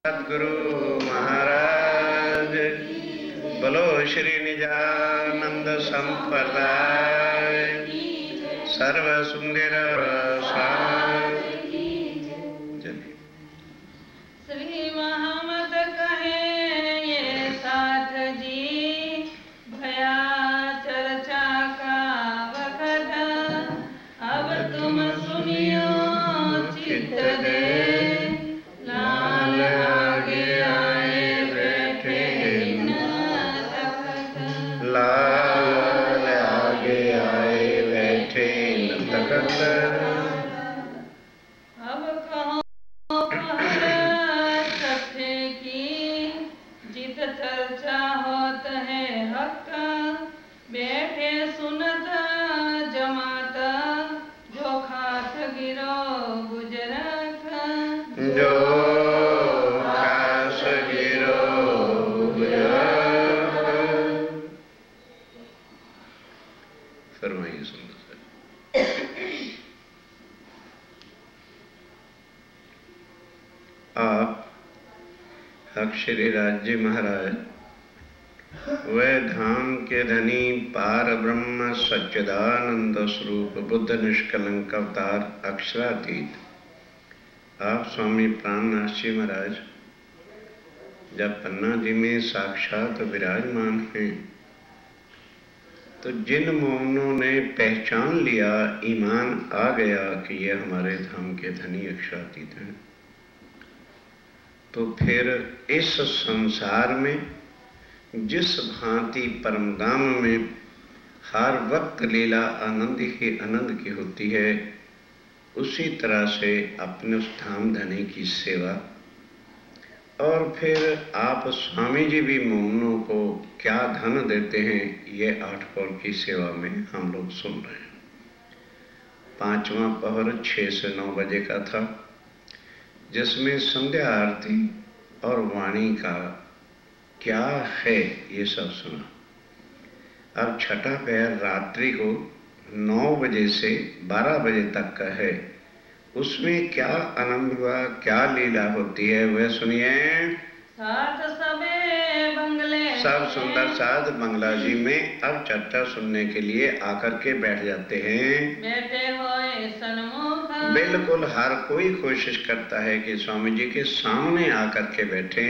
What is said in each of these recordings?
सद्गुरु महाराज बोलो श्री निजानंद संप्रदाय सर्व सुंदर श्री महमद कहे ये साथ जी भया चर्चा का वक्त अब तुम सुनियो चित्त दे लाल आगे आए बैठे न तखत लाल आगे आए बैठे न तखत अब कहो पहर सत्य की जित चर्चा होत है हक बैठे सुनत जमात जो खात गिरो गुजरत जो खास गिरो फरमाइए सुंदर आप अक्षरी राज्य महाराज वह धाम के धनी पार ब्रह्म सच्चिदानंद स्वरूप बुद्ध निष्कलंक अवतार अक्षरातीत आप स्वामी प्राणनाथ जी महाराज जब पन्ना जी में साक्षात विराजमान हैं तो जिन मोहनों ने पहचान लिया, ईमान आ गया कि ये हमारे धाम के धनी अक्षरातीत हैं, तो फिर इस संसार में जिस भांति परमधाम में हर वक्त लीला आनंद ही आनंद की होती है, उसी तरह से अपने उस धाम धनी की सेवा। और फिर आप स्वामी जी भी मोहनों को क्या धन देते हैं, ये 8 पहर की सेवा में हम लोग सुन रहे हैं। 5वां पहर 6 से 9 बजे का था, जिसमें संध्या आरती और वाणी का क्या है ये सब सुना। अब छठा पहर रात्रि को 9 बजे से 12 बजे तक का है, उसमें क्या आनंद हुआ, क्या लीला होती है वह सुनिए। साथ सबे बंगले सब सुंदर साध बंगला जी में अब चर्चा सुनने के लिए आकर के बैठ जाते हैं। बैठे हुए सन्मुख बिल्कुल हर कोई कोशिश करता है कि स्वामी जी के सामने आकर के बैठे,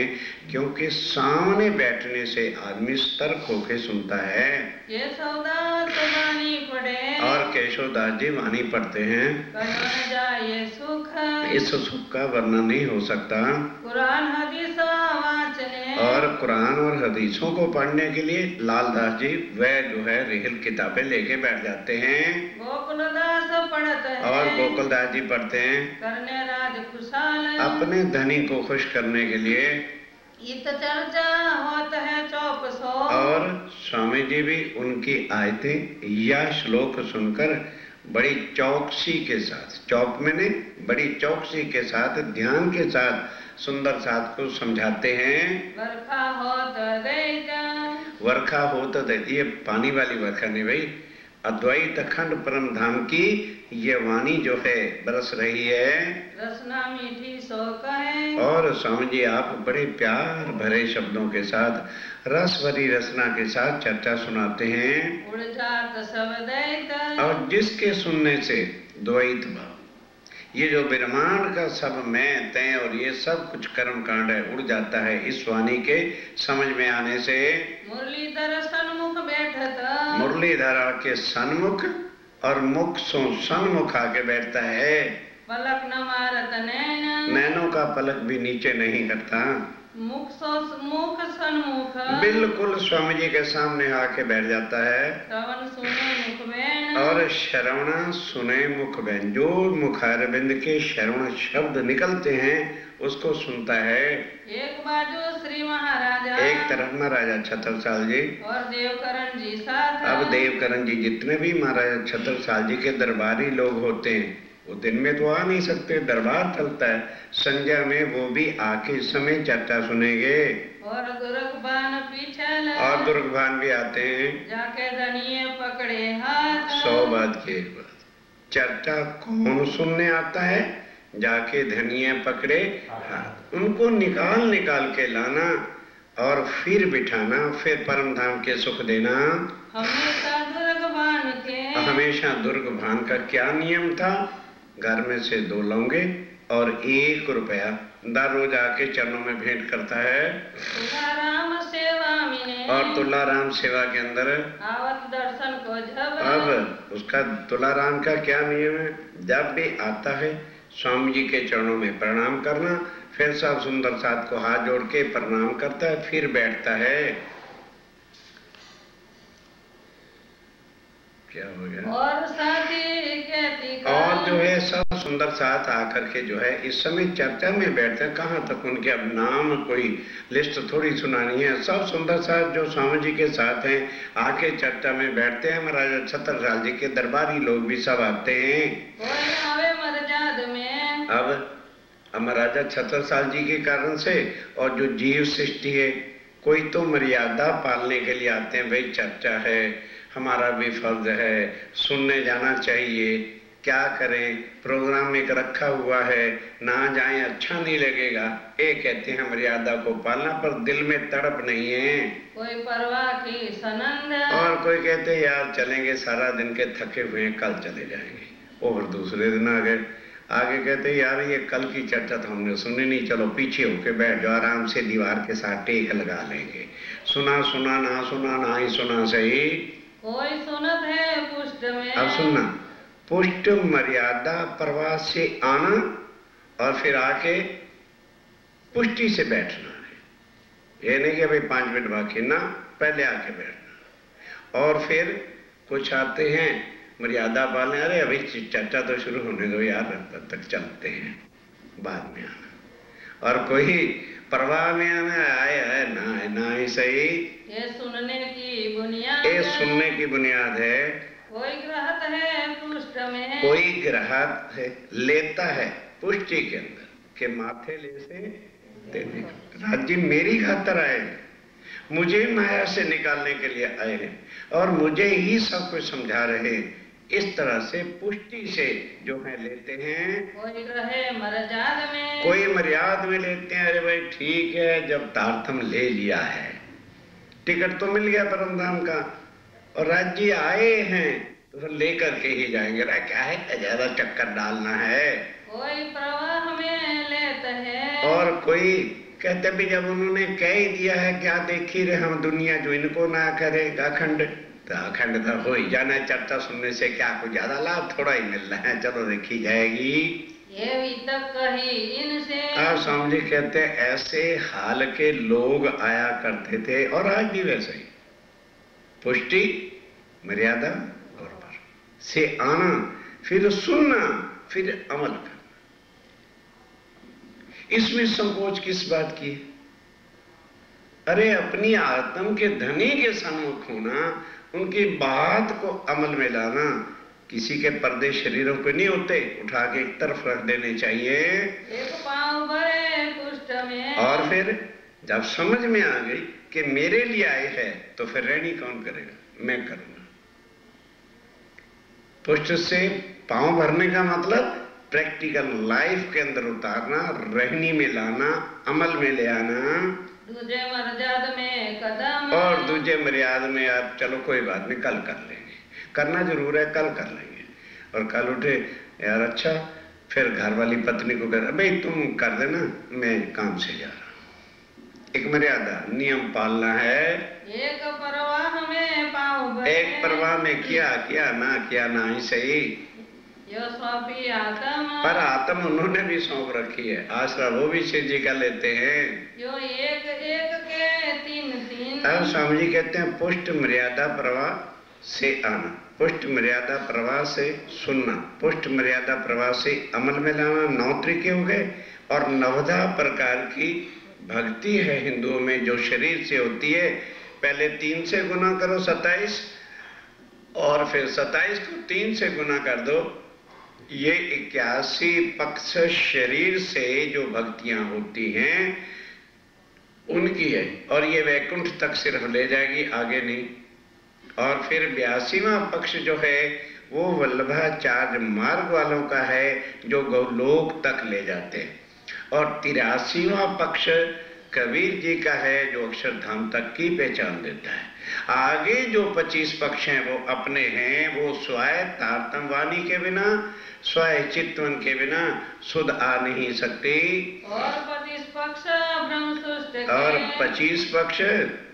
क्योंकि सामने बैठने से आदमी सतर्क होके सुनता है। केशवदास वाणी पढ़े और केशवदास जी वाणी पढ़ते हैं। कौन जाए सुख इस सुख का वर्णन नहीं हो सकता। कुरान हदीस वाचने और कुरान और हदीसों को पढ़ने के लिए लालदास जी वह जो है रेहल किताबें लेके बैठ जाते हैं। गोकुलदास पढ़ते हैं और गोकुलदास जी पढ़ते हैं करने राज खुशाल अपने धनी को खुश करने के लिए। इत चर्चा होत है चौक सो और स्वामी जी भी उनकी आयतें या श्लोक सुनकर बड़ी चौकसी के साथ, चौक में नहीं, बड़ी चौकसी के साथ, ध्यान के साथ सुंदर साथ को समझाते हैं। वर्षा होत देगा वर्षा होत दे, ये पानी वाली वर्षा नहीं भाई, अद्वैत अखंड परम धाम की ये वाणी जो है बरस रही है। रसना मीठी सो कहे और स्वामी जी आप बड़े प्यार भरे शब्दों के साथ रस भरी रचना के साथ चर्चा सुनाते हैं। उड़ जात सब दैत और जिसके सुनने से द्वैत भाव, ये जो ब्रह्मांड का सब मैं तय और ये सब कुछ कर्म कांड है, उड़ जाता है इस वाणी के समझ में आने से। मुरलीधर सन्मुख बैठत मुरलीधर के सन्मुख और मुख सो सन्मुख आके बैठता है। पलक न मारत नैन नैनों का पलक भी नीचे नहीं करता। मुख सन्मुख बिल्कुल स्वामी जी के सामने आके बैठ जाता है। श्रवण सुने मुख बैन और श्रवण सुने मुख बैन, जो मुखारबिंद के श्रवण शब्द निकलते हैं उसको सुनता है। एक बाजू श्री महाराजा एक तरफ महाराजा छत्रसाल जी और देवकरण जी साथ। अब देवकरण जी जितने भी महाराजा छत्रसाल जी के दरबारी लोग होते हैं वो दिन में तो आ नहीं सकते, दरबार चलता है, संध्या में वो भी आके इस समय चर्चा सुनेंगे। और दुर्गबान पीछे और दुर्गबान भी आते हैं, जाके धनिये पकड़े हाथ। 100 बात की एक बात, चर्चा कौन सुनने आता है? जाके धनिया पकड़े हाथ। उनको निकाल निकाल के लाना और फिर बिठाना, फिर परम धाम के सुख देना। हमेशा दुर्गभान के, हमेशा दुर्गभान का क्या नियम था? घर में से 2 लौंगे और 1 रुपया रोज आके चरणों में भेंट करता है। तुलाराम सेवा में, और तुलाराम सेवा के अंदर आवत दर्शन को जब, अब उसका तुलाराम का क्या नियम है? जब भी आता है स्वामी जी के चरणों में प्रणाम करना, फिर सब सुंदर साथ को हाथ जोड़ के प्रणाम करता है, फिर बैठता है। क्या हो गया? और साथी कहती और जो है सब सुंदर साथ आकर के जो है इस समय चर्चा में बैठते हैं। कहाँ तक उनके अब नाम कोई लिस्ट थोड़ी सुनानी है। सब सुंदर साथ जो स्वामी जी के साथ हैं आके चर्चा में बैठते हैं। महाराजा छत्रसाल जी के दरबारी लोग भी सब आते हैं। कोई आवे मर्याद में, अब महाराजा छत्रसाल जी के कारण से और जो जीव सृष्टि है, कोई तो मर्यादा पालने के लिए आते हैं। भाई चर्चा है, हमारा भी फर्ज है, सुनने जाना चाहिए। क्या करें, प्रोग्राम एक रखा हुआ है, ना जाएं अच्छा नहीं लगेगा। ये कहते हैं मर्यादा को पालना, पर दिल में तड़प नहीं है। कोई परवाह की सनंद, और कोई कहते यार चलेंगे, सारा दिन के थके हुए हैं, कल चले जाएंगे। और दूसरे दिन आगे कहते यार ये कल की चर्चा तो हमने सुनी नहीं, चलो पीछे होके बैठ जाओ, आराम से दीवार के साथ टेक लगा लेंगे। सुना सुना ना सुना, ना ही सुना सही। कोई सुनत है पुष्ट में, अब सुनना, पुष्ट मर्यादा प्रवाह से आना और फिर आके पुष्टि से बैठना है। ये नहीं कि भाई 5 मिनट बाकी ना, पहले आके बैठना। और फिर कुछ आते हैं मर्यादा पालने, अरे अभी चर्चा तो शुरू होने दो यार, तब तक चलते हैं, बाद में आना। और कोई प्रवाह में आना, आए है ना ही सही। ये सुनने की बुनियाद, ये सुनने की बुनियाद है। कोई ग्रहत है पुष्ट में, कोई ग्रहत है, लेता है पुष्टि के अंदर के माथे ले से देने। राज्य मेरी खातर आए हैं, मुझे माया से निकालने के लिए आए हैं और मुझे ही सब कुछ समझा रहे हैं। इस तरह से पुष्टि से जो है लेते हैं। कोई रहे मर्याद में, कोई मर्याद में लेते हैं। अरे भाई ठीक है, जब तारतम ले लिया है, टिकट तो मिल गया परम धाम का और राज्य आए हैं तो फिर लेकर के ही जाएंगे। क्या है, ज्यादा चक्कर डालना है। कोई प्रवाह में लेते हैं, और कोई कहते भी जब उन्होंने कह ही दिया है, क्या देखी रहे हम दुनिया जो इनको ना करे। अखंड तो हो ही जाना है। चर्चा सुनने से क्या कुछ ज्यादा लाभ थोड़ा ही मिल रहा है, चलो देखी जाएगी। ये भी तब कही इनसे, आप स्वामी जी कहते हैं ऐसे हाल के लोग आया करते थे और आज भी वैसे ही। पुष्टि मर्यादा और पर से आना, फिर सुनना, फिर अमल करना। इसमें संकोच किस बात की? अरे अपनी आत्म के धनी के सम्मुख होना, उनकी बात को अमल में लाना। किसी के पर्दे शरीरों पे नहीं होते, उठा के एक तरफ रख देने चाहिए। एक पाँव भरे पुष्ट में, और फिर जब समझ में आ गई कि मेरे लिए आए हैं, तो फिर रहनी कौन करेगा? मैं करूंगा। पुष्ट से पांव भरने का मतलब प्रैक्टिकल लाइफ के अंदर उतारना, रहनी में लाना, अमल में ले आना। दूजे मर्याद में कदम, और दूजे मर्याद में यार चलो कोई बात नहीं, कल कर लेंगे। करना जरूर है, कल कर लेंगे। और कल उठे यार अच्छा, फिर घर वाली पत्नी को कह, भाई तुम कर देना, मैं काम से जा रहा हूं। एक मर्यादा, नियम पालना है। एक परवाह में पाँव भरे, एक परवाह में किया ना ही सही। यो सौंपी आत्म, पर आत्म उन्होंने भी सौंप रखी है, आश्रय वो भी शिव जी का लेते हैं। यो एक एक के 3 अब स्वामी जी कहते हैं पुष्ट मर्यादा प्रवाह से आना, पुष्ट मर्यादा प्रवाह से सुनना, पुष्ट मर्यादा प्रवाह से अमल में लाना। 9 तरीके हो गए। और 9 प्रकार की भक्ति है हिंदुओं में जो शरीर से होती है। पहले 3 से गुना करो 27, और फिर 27 को 3 से गुना कर दो, ये 81 पक्ष शरीर से जो भक्तियां होती हैं उनकी है। और ये वैकुंठ तक सिर्फ ले जाएगी, आगे नहीं। और फिर 82वां पक्ष जो है वो वल्लभाचार्य मार्ग वालों का है जो गौलोक तक ले जाते हैं, और 83वां पक्ष कबीर जी का है जो अक्षरधाम तक की पहचान देता है। आगे जो 25 पक्ष हैं वो अपने हैं, वो स्वय तारतम वाणी के बिना, स्वय चित्तवन के बिना सुध आ नहीं सकती। और 25 पक्ष ब्रह्म सृष्टि के, और 25 पक्ष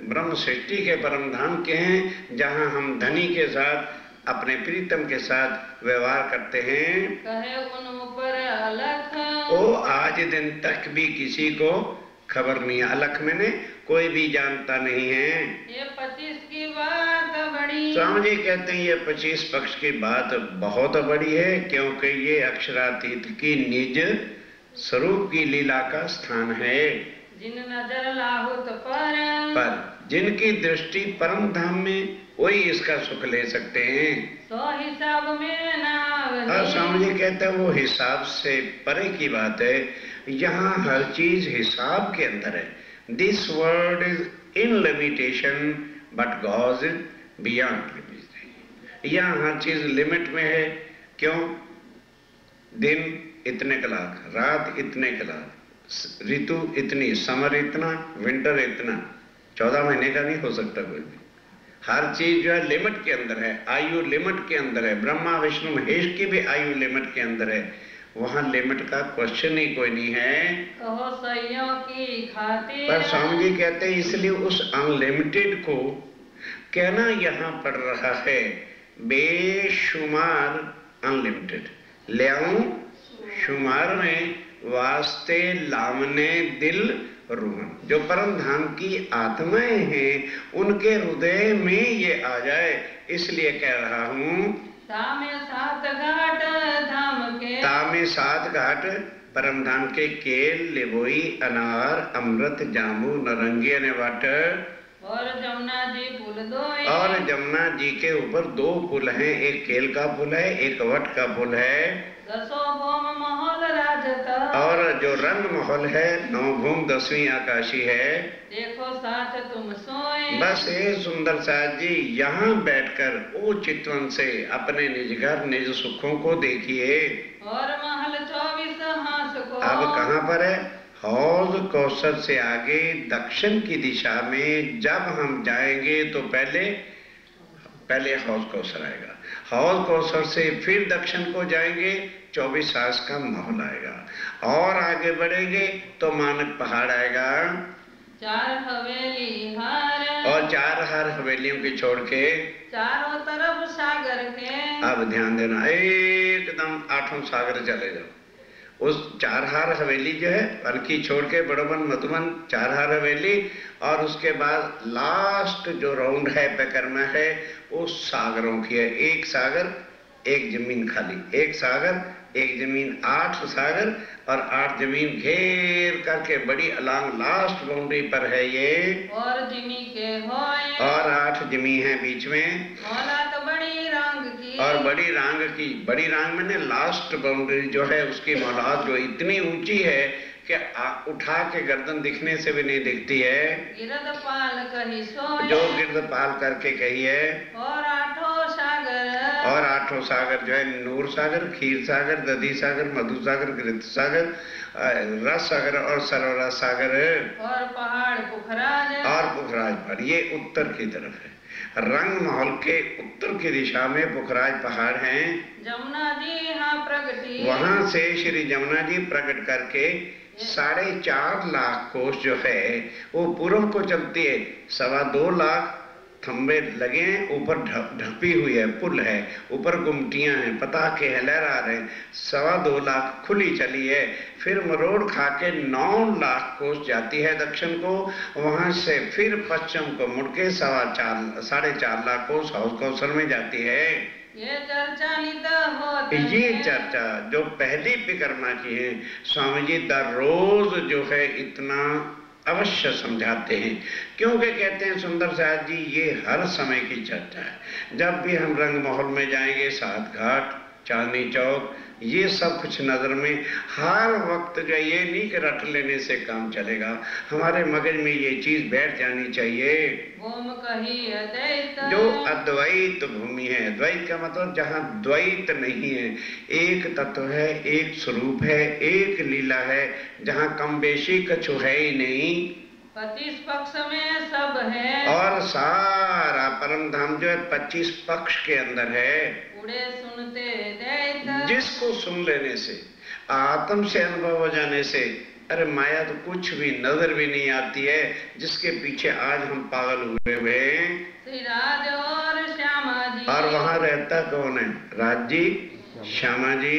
ब्रह्म सृष्टि के परम धाम के हैं, जहाँ हम धनी के साथ अपने प्रीतम के साथ व्यवहार करते हैं। कहे उन ऊपर अलख, वो आज दिन तक भी किसी को खबर नहीं, अलख मैंने कोई भी जानता नहीं है। ये 25 की बात बड़ी, स्वामी जी कहते हैं ये 25 पक्ष की बात बहुत बड़ी है, क्योंकि ये अक्षरातीत की निज स्वरूप की लीला का स्थान है। जिन नजर लाहुत पर जिनकी दृष्टि परम धाम में, वही इसका सुख ले सकते हैं। तो हिसाब में ना और स्वामी जी कहते हैं वो हिसाब से परे की बात है। यहाँ हर चीज हिसाब के अंदर है। This world is in limitation but God is beyond limitation. यहाँ हर चीज लिमिट में है। क्यों? दिन इतने कलाक, रात इतने कलाक, ऋतु इतनी, समर इतना, विंटर इतना, 14 महीने का नहीं हो सकता कोई भी। हर चीज जो है लिमिट के अंदर है, आयु लिमिट के अंदर है। ब्रह्मा विष्णु महेश की भी आयु लिमिट के अंदर है। वहां लिमिट का क्वेश्चन ही कोई नहीं है। कहो सैयों की खातिर, पर स्वामी जी कहते हैं इसलिए उस अनलिमिटेड को कहना यहाँ पड़ रहा है बेशुमार अनलिमिटेड। ले आऊं शुमार में वास्ते लामने दिल रूहन, जो परम धाम की आत्माएं हैं उनके हृदय में ये आ जाए, इसलिए कह रहा हूँ। तामे 7 घाट धाम के, तामे 7 घाट परम धाम के केल, लिबोई, अनार, अमृत, जामू, नारंगी ने वाटर, और जमुना जी पुल 2, और जमुना जी के ऊपर 2 पुल हैं। एक केल का पुल है, एक वट का पुल है। 10 भूम महल राजता, और जो रंग महल है 9 भूम 10वीं आकाशी है। देखो साथ तुम सोए, बस ये सुंदर साथ जी यहाँ बैठकर ओ चितवन से अपने निज घर निज सुखों को देखिए। और महल 24 हास को, अब कहाँ पर है? हौज कौसर से आगे दक्षिण की दिशा में जब हम जाएंगे तो पहले हौज कौसर आएगा। हौज कौसर से फिर दक्षिण को जाएंगे, 24 हास का महल आएगा। और आगे बढ़ेंगे तो मानक पहाड़ आएगा। 4 हवेली हार, और 4 हर हवेलियों की छोड़ के चारों तरफ सागर के। अब ध्यान देना, एकदम 8वां सागर चले जाओ। उस 4 हार हवेली जो है हल्की छोड़ के बड़ोबन मधुबन 4 हार हवेली, और उसके बाद लास्ट जो राउंड है परिक्रमा है वो सागरों की है। 1 सागर 1 जमीन खाली, 1 सागर 1 जमीन, 8 सागर और 8 जमीन घेर करके बड़ी अलांग लास्ट बाउंड्री पर है ये। और जिमी के होए, और 8 जमी है बीच में। मौला तो बड़ी रंग की, और बड़ी रांग की, बड़ी रांग में लास्ट बाउंड्री जो है उसकी मौलाद जो इतनी ऊंची है कि उठा के गर्दन दिखने से भी नहीं दिखती है। गिरदपाल कही सोए, जो गिरदपाल करके कही है। और 8 सागर, और 8 सागर जो है नूर सागर, खीर सागर, दधी सागर, मधु सागर, घृत सागर, रस सागर और सरोवर सागर, और पहाड़ पुखराज, और पुखराज पर। ये उत्तर की तरफ है। रंग महल के उत्तर की दिशा में पुखराज पहाड़ हैं। जमुना जी यहाँ प्रगटी, वहां से श्री जमुना जी प्रकट करके 4.5 लाख कोस जो है वो पूर्व को चलती है। 2.25 लाख खंबे लगे हैं, ऊपर ढपी हुई है, पुल है, ऊपर गुमटियां हैं, पताके हैं, लहरा रहे हैं। 2.25 लाख खुली चली है। फिर मरोड़ खा के 9 लाख कोस जाती है दक्षिण को, वहां से फिर पश्चिम को मुड़ के 4.5 लाख कोस हौज कौसर में जाती है। ये चर्चा नित होती ये है। चर्चा जो पहली परिक्रमा की है स्वामी जी दर रोज जो है इतना अवश्य समझाते हैं, क्योंकि कहते हैं सुंदर साहब जी ये हर समय की चर्चा है। जब भी हम रंग महल में जाएंगे, 7 घाट, चांदनी चौक, ये सब कुछ नजर में हर वक्त जो ये नहीं कि रट लेने से काम चलेगा, हमारे मगज में ये चीज बैठ जानी चाहिए। जो अद्वैत भूमि है, द्वैत का मतलब जहाँ द्वैत नहीं है, एक तत्व है, एक स्वरूप है, एक लीला है, जहाँ कम बेशी कछु है ही नहीं, 25 पक्ष में सब है, और सारा परम धाम जो है 25 पक्ष के अंदर है। उड़े सुनते दैत, जिसको सुन लेने से, आत्म से अनुभव हो जाने से, अरे माया तो कुछ भी नजर भी नहीं आती है, जिसके पीछे आज हम पागल हुए हुए हैं। श्री राज और श्यामा जी, और वहाँ रहता कौन है? राज जी, श्यामा जी,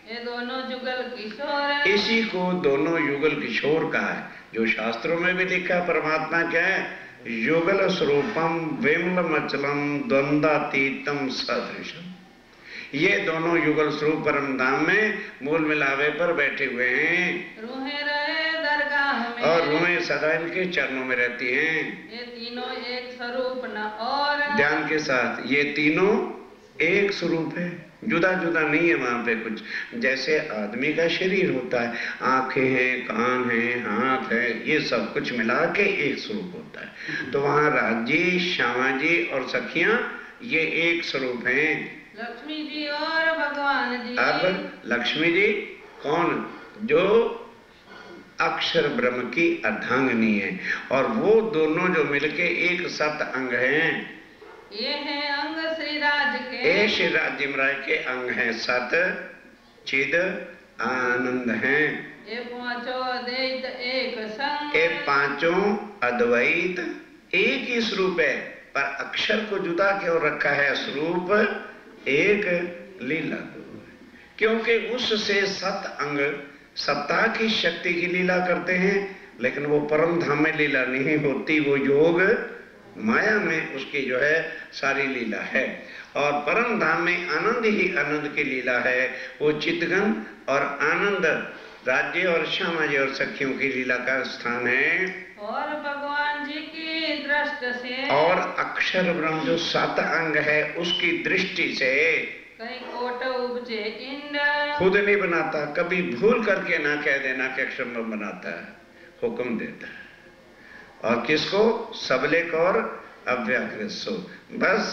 ये दोनों जुगल किशोर, इसी को दोनों युगल किशोर कहा है। जो शास्त्रों में भी लिखा, परमात्मा क्या है? युगल स्वरूपम विमलमचलम द्वंद्वातीतम सदृशम। ये दोनों युगल स्वरूप परम धाम में मूल मिलावे पर बैठे हुए हैं, रूहें रहे दरगाह में, और रूहें सदा इनके चरणों में रहती हैं। ये तीनों एक स्वरूप न और, ध्यान के साथ, ये तीनों एक स्वरूप है, जुदा जुदा नहीं है वहां पे कुछ। जैसे आदमी का शरीर होता है, आंखें हैं, कान हैं, हाथ है, ये सब कुछ मिला के एक स्वरूप होता है। तो वहां राज जी, श्यामा जी और सखियां ये एक स्वरूप हैं। लक्ष्मी जी और भगवान जी। अब लक्ष्मी जी कौन? जो अक्षर ब्रह्म की अर्धांगिनी है, और वो दोनों जो मिलके एक सत अंग हैं। ये है अंग श्रीराज के, ये श्रीराज जिमराय के अंग हैं, सत चिद आनंद हैं। ये पांचों अद्वैत एक संग, ये पांचों अद्वैत एक ही स्वरूप है, पर अक्षर को जुदा क्यों रखा है? स्वरूप एक, लीला दो, क्योंकि उससे सत अंग सत्ता की शक्ति की लीला करते हैं, लेकिन वो परम धाम में लीला नहीं होती, वो योग माया में उसकी जो है सारी लीला है। और परम धाम में आनंद ही आनंद की लीला है, वो चितगन और आनंद राज्य और श्यामा जी और सखियों की लीला का स्थान है। और भगवान जी की दृष्टि से, और अक्षर ब्रह्म जो सात अंग है उसकी दृष्टि से, कहीं कोट उपजे इंड, खुद नहीं बनाता, कभी भूल करके ना कह देना कि अक्षर ब्रह्म बनाता है, हुक्म देता है। और किसको? सबले को और अव्याकृत सो, बस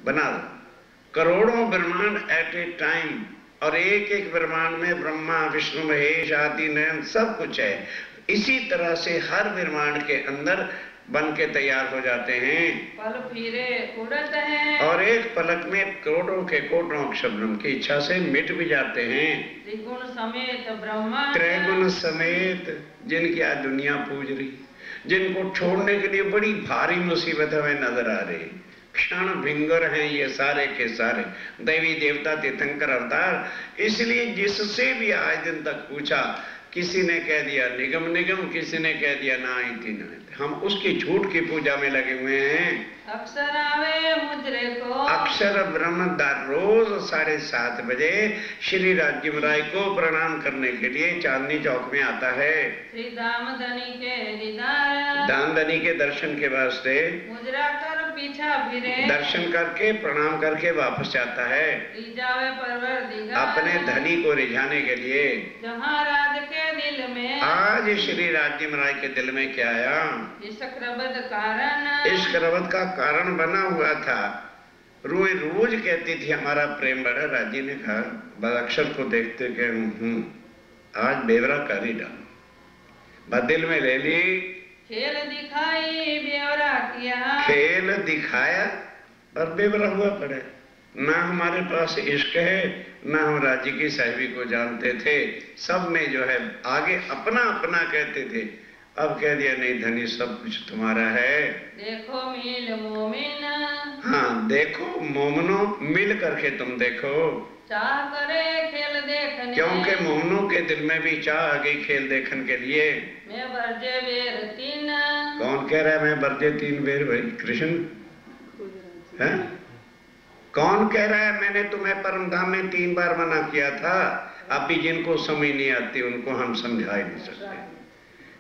बना दो। करोड़ों ब्रह्मांड एट ए टाइम, और एक एक ब्रह्मांड में ब्रह्मा विष्णु महेश आदि नयन सब कुछ है। इसी तरह से हर ब्रह्मांड के अंदर बन के तैयार हो जाते हैं, पल फिरे उड़त हैं, और एक पलक में करोड़ों के कोटों अक्षर ब्रह्म की इच्छा से मिट भी जाते हैं। त्रिगुण समेत ब्रह्मा, त्रैगुण समेत, जिनकी आज दुनिया पूज रही, जिनको छोड़ने के लिए बड़ी भारी मुसीबत हमें नजर आ रही, क्षण भिंगर हैं ये सारे के सारे, देवी देवता तीर्थंकर अवतार। इसलिए जिससे भी आज दिन तक पूछा, किसी ने कह दिया निगम निगम, किसी ने कह दिया ना इति ना इति। हम उसकी झूठ की पूजा में लगे हुए हैं। अक्षर आवे मुजरे को, अक्षर ब्रह्म रोज 7:30 बजे श्री राज्य राय को प्रणाम करने के लिए चांदनी चौक में आता है। श्री दामदनी के दीदार, दामदनी के दर्शन के वास्ते मुजरा कर पीछा फिरे, दर्शन करके प्रणाम करके वापस जाता है, रिजावे परवरदिगार, अपने धनी को रिझाने के लिए। जहाँ राज के दिल में, आज श्री राज्य राय के दिल में क्या आया? इस क्रबद कारण, इस क्रबद का कारण बना हुआ था। रोज रोज कहती थी हमारा प्रेम बड़ा। राजी ने कहा बदअक्षर को देखते के आज बेवरा कर ही डाल, बदिल में ले ली, खेल दिखाई बेवरा किया, खेल दिखाया और बेवरा हुआ पड़े। ना हमारे पास इश्क है, ना हम राजी की साहिबी को जानते थे, सब में जो है आगे अपना अपना कहते थे। अब कह दिया नहीं धनी सब कुछ तुम्हारा है। देखो मिल मोमिन, हाँ देखो मोमनो, मिल करके तुम देखो। चाह करे खेल देखने, क्योंकि मोमनों के दिल में भी चाह आ गई खेल देखने के लिए। मैं बरजे बेर तीन, कौन कह रहा है मैं बरजे 3 बेर? भाई कृष्ण है? कौन कह रहा है मैंने तुम्हें परमधाम में 3 बार मना किया था? अभी जिनको समझ नहीं आती उनको हम समझा ही नहीं सकते।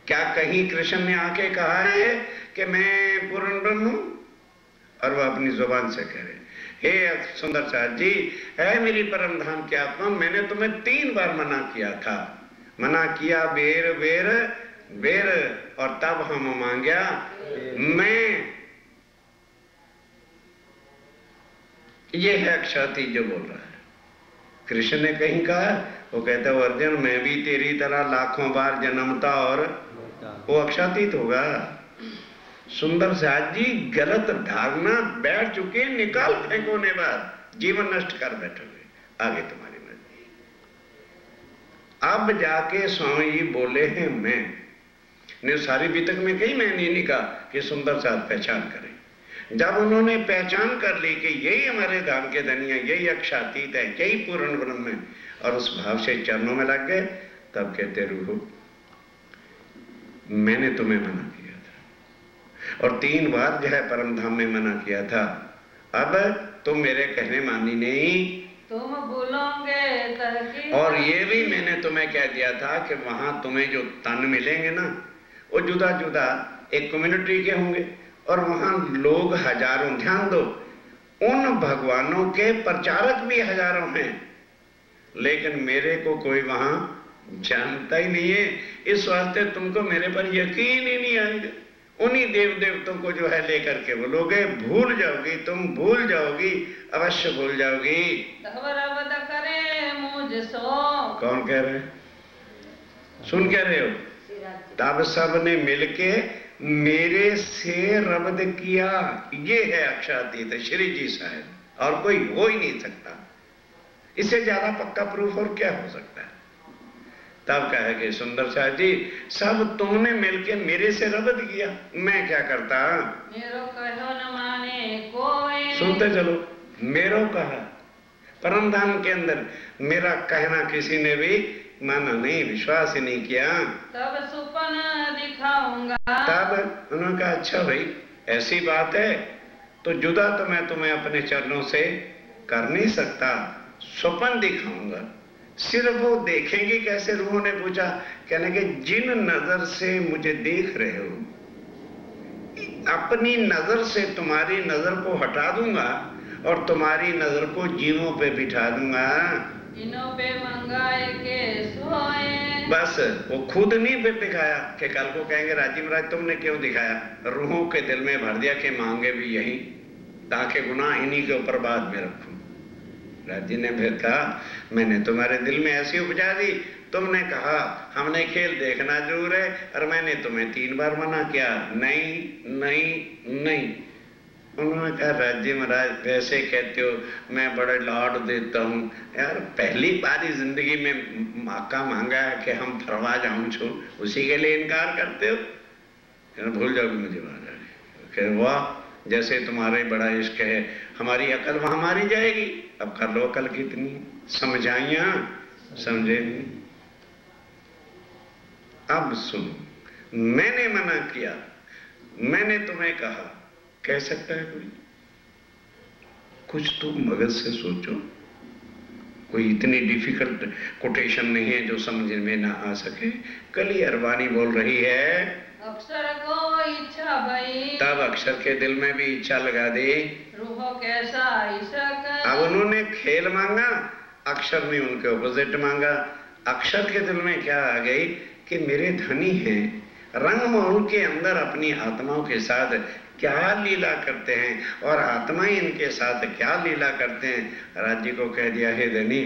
क्या कहीं कृष्ण ने आके कहा है कि मैं पूर्ण ब्रह्म हूं? और वह अपनी जुबान से कह रहे। हे सुंदर साथ जी, है मेरी परम धाम की आत्मा, मैंने तुम्हें 3 बार मना किया था, मना किया बेर बेर बेर, और तब हम मांगया मैं। ये है अक्षातीत जो बोल रहा है। कृष्ण ने कहीं कहा, वो कहता है अर्जुन मैं भी तेरी तरह लाखों बार जन्मता और वो अक्षातीत होगा। सुंदर साथ जी गलत धारणा बैठ चुके, निकाल फेंकोने बाद जीवन नष्ट कर बैठोगे, आगे तुम्हारी मर्जी। अब जाके स्वामी जी बोले हैं मैं ने सारी बीतक में कहीं मैंने नहीं कहा कि सुंदर साथ पहचान करें। जब उन्होंने पहचान कर ली कि यही हमारे धाम के धनिया, यही अक्षातीत है, यही पूर्ण ब्रह्म है, और उस भाव से चरणों में लग गए, तब कहते रूह मैंने तुम्हें मना किया था और 3 बार जो है परम धाम में मना किया था, अब तुम मेरे कहने मानी नहीं, तुम भूलोगे। और ये भी मैंने तुम्हें कह दिया था कि वहां तुम्हें जो तन मिलेंगे ना, वो जुदा जुदा एक कम्युनिटी के होंगे, और वहां लोग हजारों, ध्यान दो, उन भगवानों के प्रचारक भी हजारों हैं, लेकिन मेरे को कोई वहां जानता ही नहीं है। इस वास्ते तुमको मेरे पर यकीन ही नहीं आएगा। उन्हीं देव देवतों को जो है लेकर के बोलोगे, भूल जाओगी, तुम भूल जाओगी, अवश्य भूल जाओगी। करे मुझसो। कौन कह रहे, सुन कह रहे हो? तब सब ने मिलके मेरे से रबद किया। ये है अक्षातीत श्री जी साहब, और कोई हो ही नहीं सकता। इससे ज्यादा पक्का प्रूफ और क्या हो सकता है? तब कहा कि सुंदर साहब जी सब तुमने मिलके मेरे से रबद किया, मैं क्या करता? मेरो कहो न माने कोई। सुनते चलो, मेरो कहा परम धाम के अंदर मेरा कहना किसी ने भी माना नहीं, विश्वास ही नहीं किया। तब सुपन दिखाऊंगा। तब उन्होंने कहा अच्छा भाई ऐसी बात है तो जुदा तो मैं तुम्हें अपने चरणों से कर नहीं सकता, स्वप्न दिखाऊंगा। सिर्फ वो देखेंगे कैसे? रूहों ने पूछा, कहने के जिन नजर से मुझे देख रहे हो, अपनी नजर से तुम्हारी नजर को हटा दूंगा और तुम्हारी नजर को जीवों पे बिठा दूंगा। इनों पे मंगाए के सोए। बस वो खुद नहीं फिर दिखाया कि कल को कहेंगे राजीव महाराज तुमने क्यों दिखाया? रूहों के दिल में भर दिया कि मांगे भी यही, ताकि गुनाह इन्हीं के ऊपर बाद में रखूं। राजी ने फिर कहा मैंने तुम्हारे दिल में ऐसी उपजा दी, तुमने कहा हमने खेल देखना जरूर है, और मैंने तुम्हें 3 बार मना किया, नहीं नहीं नहीं। उन्होंने कहा राजी महाराज वैसे कहते हो, मैं बड़े लाड देता हूँ यार, पहली बार जिंदगी में मौका मांगा है कि हम फरवा जाऊं छो, उसी के लिए इनकार करते हो? भूल जाओगे मुझे महाराज। वाह, जैसे तुम्हारे बड़ा इश्क है, हमारी अकल वहां मारी जाएगी। अब कर लो अकल कितनी, समझाइया समझे नहीं। अब सुनो, मैंने मना किया, मैंने तुम्हें कहा, कह सकता है कोई? कुछ तो मगज से सोचो, कोई इतनी डिफिकल्ट कोटेशन नहीं है जो समझ में ना आ सके। कल ही अरबानी बोल रही है, अक्षर को इच्छा भई। तब अक्षर के दिल में भी इच्छा लगा दी, रूह कैसा ईशक। अब उन्होंने खेल मांगा, अक्षर ने उनके ऑपोजिट मांगा। अक्षर के दिल में क्या आ गई कि मेरे धनी हैं, रंगमहल के अंदर अपनी आत्माओं के साथ क्या लीला करते हैं, और आत्मा इनके साथ क्या लीला करते हैं। राज्य को कह दिया, हे धनी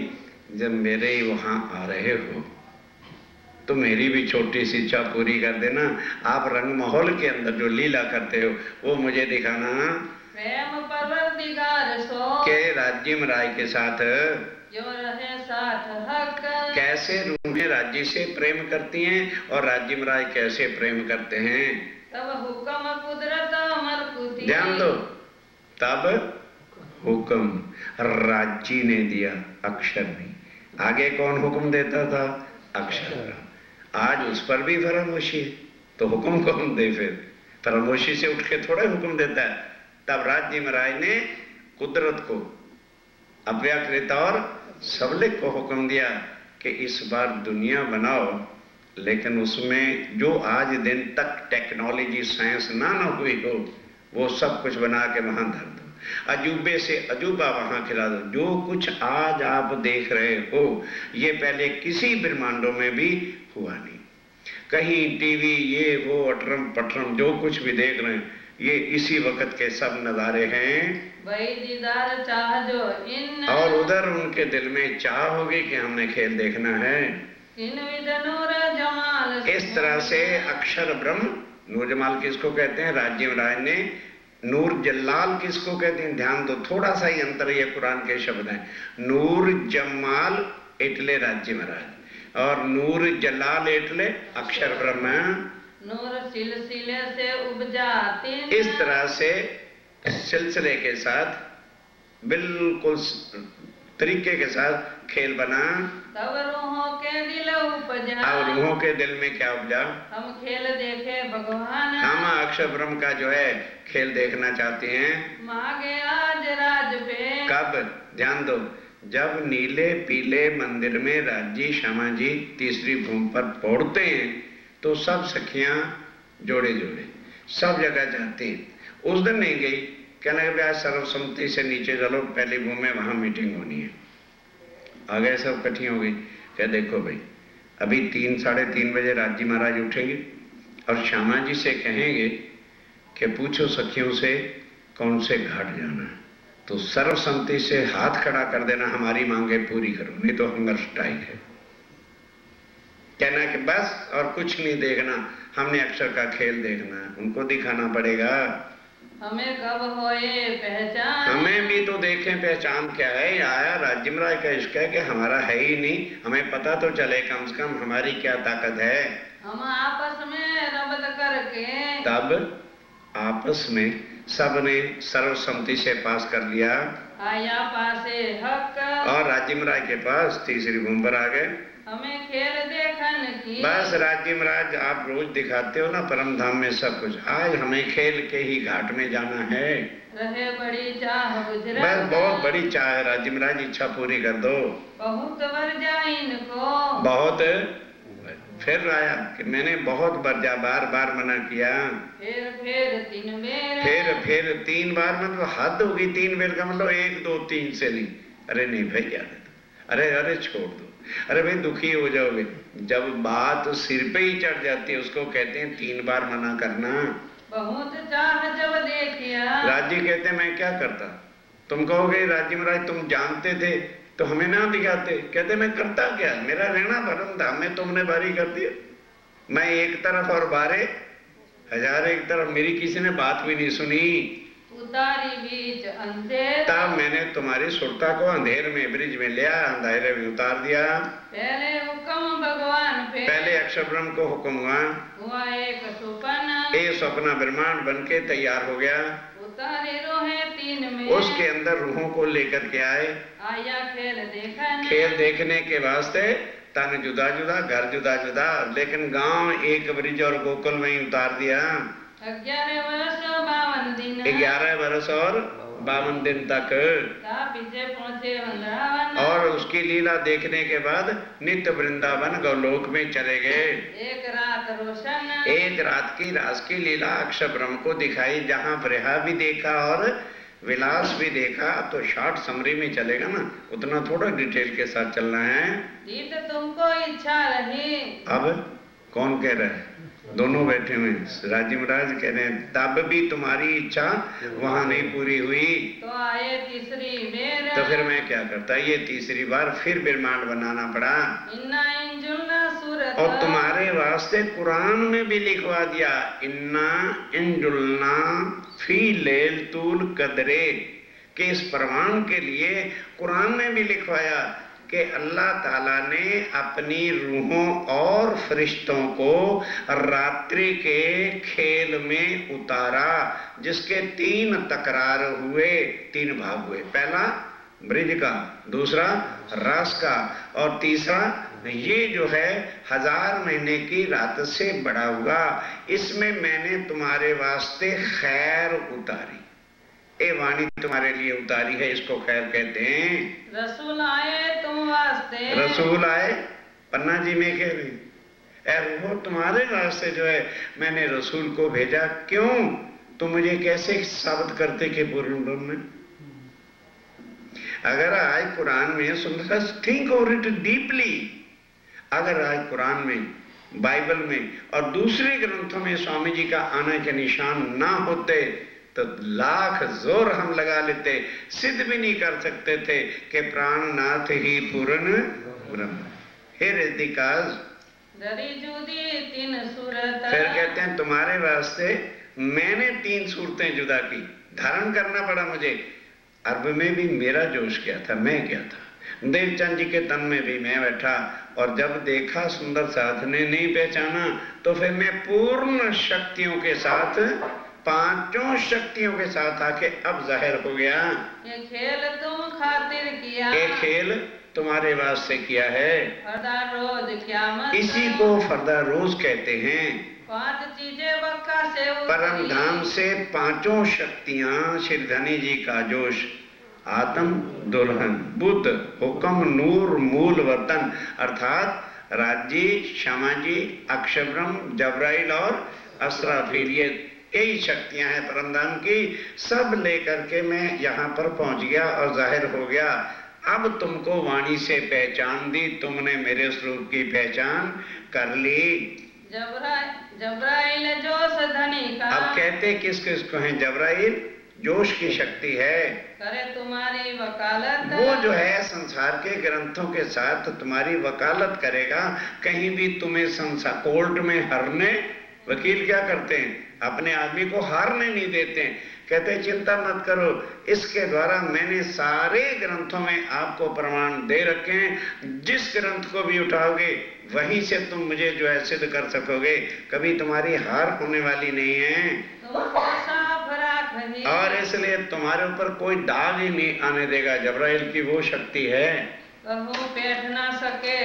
जब मेरे ही वहां आ रहे हो तो मेरी भी छोटी सी इच्छा पूरी कर देना। आप रंग माहौल के अंदर जो लीला करते हो वो मुझे दिखाना। प्रेम परवरदिगार सो के राज्य राय के साथ जो रहे साथ हक। कैसे रूहें राज्य से प्रेम करती हैं और राज्य राय कैसे प्रेम करते हैं। तब हुक्म कुदरत मलकुती। ध्यान दो, तब हुक्म राज्य ने दिया, अक्षर नहीं। आगे कौन हुक्म देता था? अक्षर। आज उस पर भी फरामोशी है तो हुक्म कौन दे? फिर फरामोशी से उठ के थोड़ा हुक्म देता है। तब राज्य महाराज ने कुदरत को, अव्याकृत और सबलिक को हुक्म दिया कि इस बार दुनिया बनाओ, लेकिन उसमें जो आज दिन तक टेक्नोलॉजी साइंस ना हुई हो वो सब कुछ बना के वहां धर दो। अजूबे से अजूबा वहां खिला दो। जो कुछ आज आप देख रहे हो ये पहले किसी ब्रह्मांडों में भी हुआ नहीं। कहीं टीवी ये वो अटरम पटरम जो कुछ भी देख रहे हैं ये इसी वक्त के सब नजारे हैं। भाई दीदार चाह जो इन, और उधर उनके दिल में चाह होगी कि हमने खेल देखना है। इन विद नूर जमाल, इस तरह से अक्षर ब्रह्म, नूर जमाल किसको कहते हैं? राज्य राज ने। नूर जलाल किसको कहते हैं? ध्यान दो, थोड़ा सा ही अंतर ये कुरान के शब्द हैं। नूर जमाल एटले राज्य महाराज और नूर जलाल एटले अक्षर ब्रह्म। नूर सिलसिले से उपजाते, इस तरह से सिलसिले के साथ बिल्कुल तरीके के साथ खेल बना। तब रूहों के दिल उपजा, अब रूहों के दिल में क्या उपजा? हम खेल देखे भगवान, हम अक्षर ब्रह्म का जो है खेल देखना चाहते हैं। मांगे आज राज पे, कब? ध्यान दो, जब नीले पीले मंदिर में राजी श्यामा जी तीसरी भूमि पर पहुंचते हैं तो सब सखियां जोड़े जोड़े सब जगह जाती हैं। उस दिन नहीं गई, कहने लगे आज सर्वसम्मति से नीचे चलो, पहली भूमि में वहां मीटिंग होनी है। आ गए, सब इकट्ठी हो गई। क्या देखो भाई, अभी 3 साढ़े 3 बजे राजी महाराज उठेंगे और श्यामा जी से कहेंगे कि पूछो सखियों से कौन से घाट जाना है, तो सर्वसम्मति से हाथ खड़ा कर देना, हमारी मांगे पूरी करो, नहीं तो हंगर स्ट्राइक है। कहना कि बस और कुछ नहीं देखना, हमने अक्षर का खेल देखना है, उनको दिखाना पड़ेगा। हमें कब होए पहचान, हमें भी तो देखें पहचान क्या है। आया राज्य महाराज का इश्क है कि हमारा है ही नहीं, हमें पता तो चले कम से कम हमारी क्या ताकत है। हम आपस में रबत करके, तब आपस में सबने सर्वसम्मति से पास कर लिया आया पासे हक, और राज्य महाराज के पास तीसरी भूमि पर आ गए। हमें खेल देखन की, बस राज्य महाराज आप रोज दिखाते हो ना परम धाम में सब कुछ, आज हमें खेल के ही घाट में जाना है। रहे बड़ी चाह गुजर, बस बहुत बड़ी चाह है राज्य महाराज, इच्छा पूरी कर दो। बहुत बरजा इनको, बहुत फिर आया कि मैंने बहुत बरजा, बार बार मना किया। फिर 3 बेर, फिर 3 बार, मतलब हद होगी 3 बेर का मतलब 1 2 3 से नहीं। अरे नहीं भाई क्या, अरे अरे छोड़ दो, अरे भाई दुखी हो जाओगे। जब बात सिर पे ही चढ़ जाती है उसको कहते हैं 3 बार मना करना। बहुत चाह जब देखिया, राज्य कहते मैं क्या करता, तुम कहोगे राज्य महाराज तुम जानते थे तो हमें ना दिखाते। कहते मैं करता क्या, मेरा रहना परम धाम में तुमने बारी कर दिया। मैं एक तरफ और बारे हजार एक तरफ, मेरी किसी ने बात भी नहीं सुनी। उतारी बीच अंधेर, तब मैंने तुम्हारी सुरता को अंधेर में ब्रिज में लिया, अंधेरे में उतार दिया। पहले हुक्म भगवान पे, पहले अक्षर ब्रह्म को हुक्म हुआ एक सुपना, ये सपना ब्रह्मांड बन के तैयार हो गया। उतारे रोहे 3 में, उसके अंदर रूहों को लेकर के आए। आया खेल देखन, खेल देखने के वास्ते तन जुदा जुदा, घर जुदा जुदा, लेकिन गांव एक ब्रिज और गोकुल में ही उतार दिया। 11 वर्ष 52 दिन, 11 वर्ष और 52 दिन तक। पीछे पहुंचे वृंदावन, और उसकी लीला देखने के बाद नित्य वृंदावन गौलोक में चले गए। एक रात रोशन, एक रात की रास की लीला अक्षर ब्रह्म को दिखाई, जहाँ ब्रहा भी देखा और विलास भी देखा। तो शॉर्ट समरी में चलेगा ना, उतना थोड़ा डिटेल के साथ चलना है। जीत तुमको इच्छा रही, अब कौन कह रहा है? दोनों बैठे हुए, राज्य महाराज कह रहे हैं तब भी तुम्हारी इच्छा वहां नहीं पूरी हुई तो आए तीसरी बेर, तो फिर मैं क्या करता, ये तीसरी बार फिर ब्रह्मांड बनाना पड़ा। इन्ना इंजुलना सूरत, और तुम्हारे वास्ते कुरान में भी लिखवा दिया, इन्ना इंजुलना फी लैलतुल कद्रे, कि इस प्रमाण के लिए कुरान में भी लिखवाया कि अल्लाह ताला ने अपनी रूहों और फरिश्तों को रात्रि के खेल में उतारा, जिसके 3 तकरार हुए, 3 भाग हुए। पहला ब्रिज का, दूसरा रस का, और तीसरा ये जो है 1000 महीने की रात से बड़ा हुआ। इसमें मैंने तुम्हारे वास्ते खैर उतारी, ए वाणी तुम्हारे लिए उतारी है, इसको खैर कहते हैं। रसूल आए तुम वास्ते, रसूल आए, पन्ना जी में कह रहे हैं वो तुम्हारे वास्ते जो है मैंने रसूल को भेजा। क्यों? तो मुझे कैसे साबित करते कि पूर्ण ब्रह्म है? अगर आज कुरान में सुन, थिंक ओवर इट डीपली, अगर आज कुरान में, बाइबल में और दूसरे ग्रंथों में स्वामी जी का आने के निशान ना होते तो लाख जोर हम लगा लेते, सिद्ध भी नहीं कर सकते थे कि प्राणनाथ ही पूर्ण ब्रह्म। हे ऋतिकाज, फिर कहते हैं तुम्हारे वास्ते मैंने 3 सूरतें जुदा की, धारण करना पड़ा मुझे। अर्ब में भी मेरा जोश क्या था, मैं क्या था, देवचंद जी के तन में भी मैं बैठा, और जब देखा सुंदर साथ ने नहीं पहचाना तो फिर मैं पूर्ण शक्तियों के साथ, 5 शक्तियों के साथ आके अब जाहिर हो गया। ये खेल तुम खातिर किया, ये खेल तुम्हारे वास्ते किया है, फरदा रोज क्यामत, इसी को फरदा रोज कहते हैं। 5 चीजें वक्का से परम धाम से 5 शक्तियां, श्री धनी जी का जोश, आत्म, दुल्हन, बुद्ध, हुक्म, नूर, मूल, वतन, अर्थात राज्य, क्षमाजी, अक्षब्रह्म, जबराइल और असराफील, ये यही शक्तियां हैं परमधाम की। सब लेकर के मैं यहाँ पर पहुंच गया और जाहिर हो गया। अब तुमको वाणी से पहचान दी, तुमने मेरे स्वरूप की पहचान कर ली। जबराइल जोश धनी का, अब कहते किस किस को है जबराइल? जोश की शक्ति है, करे तुम्हारी वकालत, वो जो है संसार के ग्रंथों के साथ तुम्हारी वकालत करेगा। कहीं भी तुम्हें संसार कोर्ट में हारने, वकील क्या करते हैं, अपने आदमी को हारने नहीं देते हैं। कहते हैं चिंता मत करो, इसके द्वारा मैंने सारे ग्रंथों में आपको प्रमाण दे रखे हैं, जिस ग्रंथ को भी उठाओगे वहीं से तुम मुझे जो है सिद्ध कर सकोगे, कभी तुम्हारी हार होने वाली नहीं है। और इसलिए तुम्हारे ऊपर कोई दाग ही नहीं आने देगा। जबराइल की वो शक्ति है, बैठ ना सके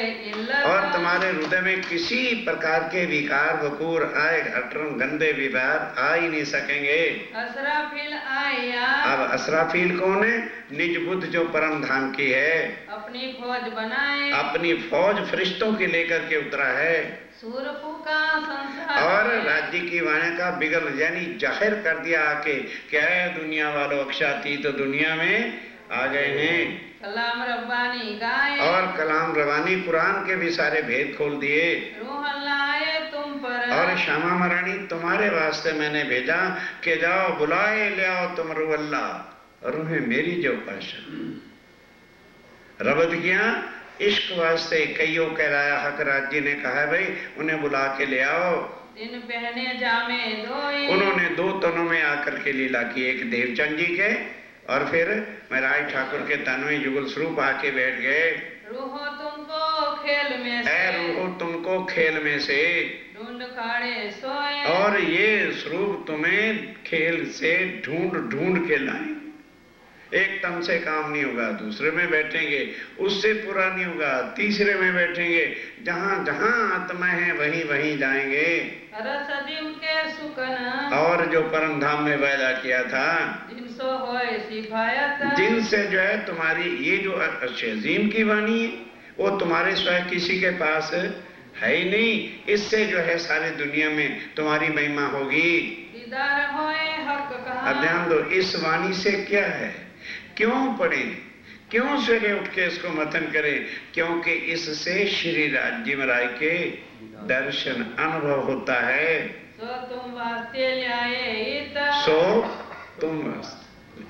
और तुम्हारे हृदय में किसी प्रकार के विकार वकूर आए, अटरम गंदे विचार आ ही नहीं सकेंगे। असराफील आया, अब असराफील कौन है? निज बुद्ध जो परम धाम की है, अपनी फौज बनाए, अपनी फौज फरिश्तों की लेकर के उतरा है, सूरपू का संसार और राज्य की वाणी का बिगल यानी जाहिर कर दिया आके, क्या है दुनिया वालों, अक्षाती तो दुनिया में आ गए हैं। कलाम रब्बानी गाए, और कलाम रवानी कुरान के भी सारे भेद खोल दिए। रूह लाए तुम पर, और श्यामा महारानी तुम्हारे वास्ते मैंने भेजा कि जाओ बुलाए ले आओ तुम रूह अल्लाह, रूहें मेरी जो पाशा रबत किया इश्क वास्ते। कईयों कहलाया हक राज्य ने कहा भाई उन्हें बुला के ले आओ। दिन पहने जामे धोए, उन्होंने 2 तनों में आकर के लीला की, एक देवचंद जी के और फिर महराज ठाकुर के तन में जुगल स्वरूप आके बैठ गए। रूहो तुमको खेल में से, रूहो तुमको खेल में से ढूंढ खाड़े सोए, और ये स्वरूप तुम्हें खेल से ढूंढ ढूंढ के लाए। एक तन से काम नहीं होगा, दूसरे में बैठेंगे, उससे पूरा नहीं होगा, तीसरे में बैठेंगे, जहां जहां आत्मा है वहीं वहीं जाएंगे। रसदिम के सुकन, और जो परम धाम में वायदा किया था, जिनसो होए सिफायत, जिनसे जो है तुम्हारी ये जो अजीम की वाणी है वो तुम्हारे स्वयं किसी के पास है ही नहीं, इससे जो है सारी दुनिया में तुम्हारी महिमा होगी। दीदार होए हक कहा, अब ध्यान दो, इस वाणी से क्या है, क्यों पढ़े, क्यों सवेरे उठ के इसको मतन करें? क्योंकि इससे श्री राज्य महाराज के दर्शन अनुभव होता है। सो तुम वास्ते लाए, सो तुम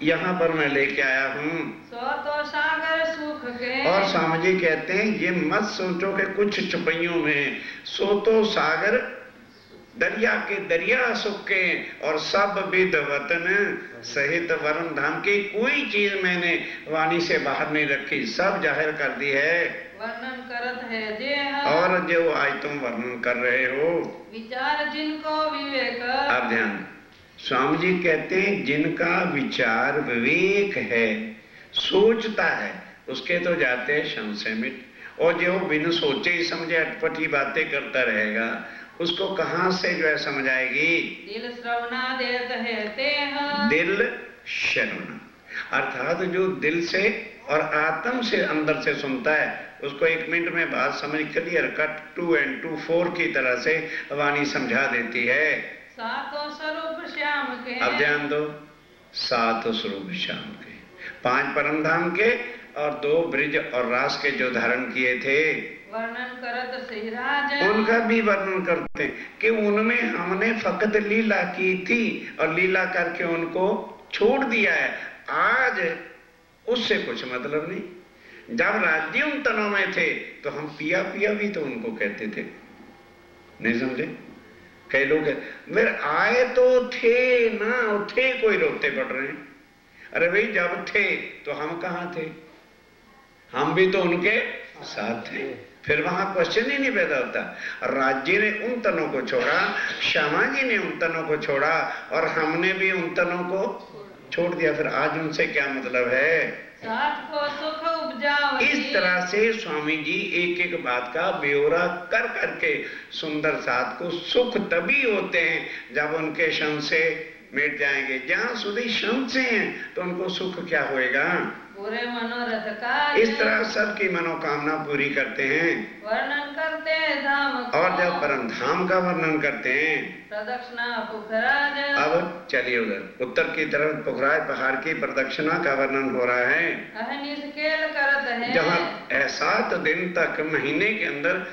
यहाँ पर मैं लेके आया हूँ, सो तो सागर सुख के। और स्वामी जी कहते हैं ये मत सोचो कि कुछ चुपैयों में, सो तो सागर दरिया के दरिया सुखे और सब विद वतन सहित वरम धाम की कोई चीज मैंने वाणी से बाहर नहीं रखी, सब जाहिर कर दी है। वर्णन करत है जे, और जो आज तुम वर्णन कर रहे हो, विचार जिनको विवेक। अब ध्यान, स्वामी जी कहते हैं जिनका विचार विवेक है, सोचता है, उसके तो जाते हैं संशय मिट, और जो बिन सोचे ही समझे अटपटी बातें करता रहेगा उसको कहां से जो है समझ आएगी? दिल श्रवणा देत है ते, दिल श्रवण अर्थात जो दिल से और आत्म से अंदर से सुनता है उसको 1 मिनट में बात समझ क्लियर कट 2 and 2 4 की तरह से वाणी समझा देती है। सातों स्वरूप श्याम के। अब ध्यान दो, 7 स्वरूप श्याम के, 5 परम धाम के और 2 ब्रिज और रास के जो धारण किए थे, वर्णन करत सिराज, उनका भी वर्णन करते हैं कि उनमें हमने फकत लीला की थी और लीला करके उनको छोड़ दिया है। आज उससे कुछ मतलब नहीं। जब राज्य उन तनों में थे तो हम पिया पिया भी तो उनको कहते थे, नहीं समझे? कई लोग मेरे आए तो थे ना, थे कोई रोते पड़ रहे हैं। अरे भाई जब थे तो हम कहाँ थे? हम भी तो उनके साथ थे। फिर वहां क्वेश्चन ही नहीं पैदा होता। राज्य ने उन तनों को छोड़ा, श्यामा जी ने उन तनों को छोड़ा और हमने भी उन तनों को छोड़ दिया। फिर आज उनसे क्या मतलब है? साथ को सुख उपजाओ। इस तरह से स्वामी जी एक एक बात का ब्यौरा कर करके सुंदर साथ को सुख तभी होते हैं जब उनके संशय मिट जाएंगे। जहां સુધી संशय हैं तो उनको सुख क्या होएगा? पूरे मनोरथ का। इस तरह सबकी मनोकामना पूरी करते हैं, वर्णन करते हैं धाम को। और जब परम धाम का वर्णन करते हैं, प्रदक्षिणा पुखराज। अब चलिए उधर उत्तर की तरफ पुखराज पहाड़ की प्रदक्षिणा का वर्णन हो रहा है। निष्केल करत है। जहाँ 7 दिन तक महीने के अंदर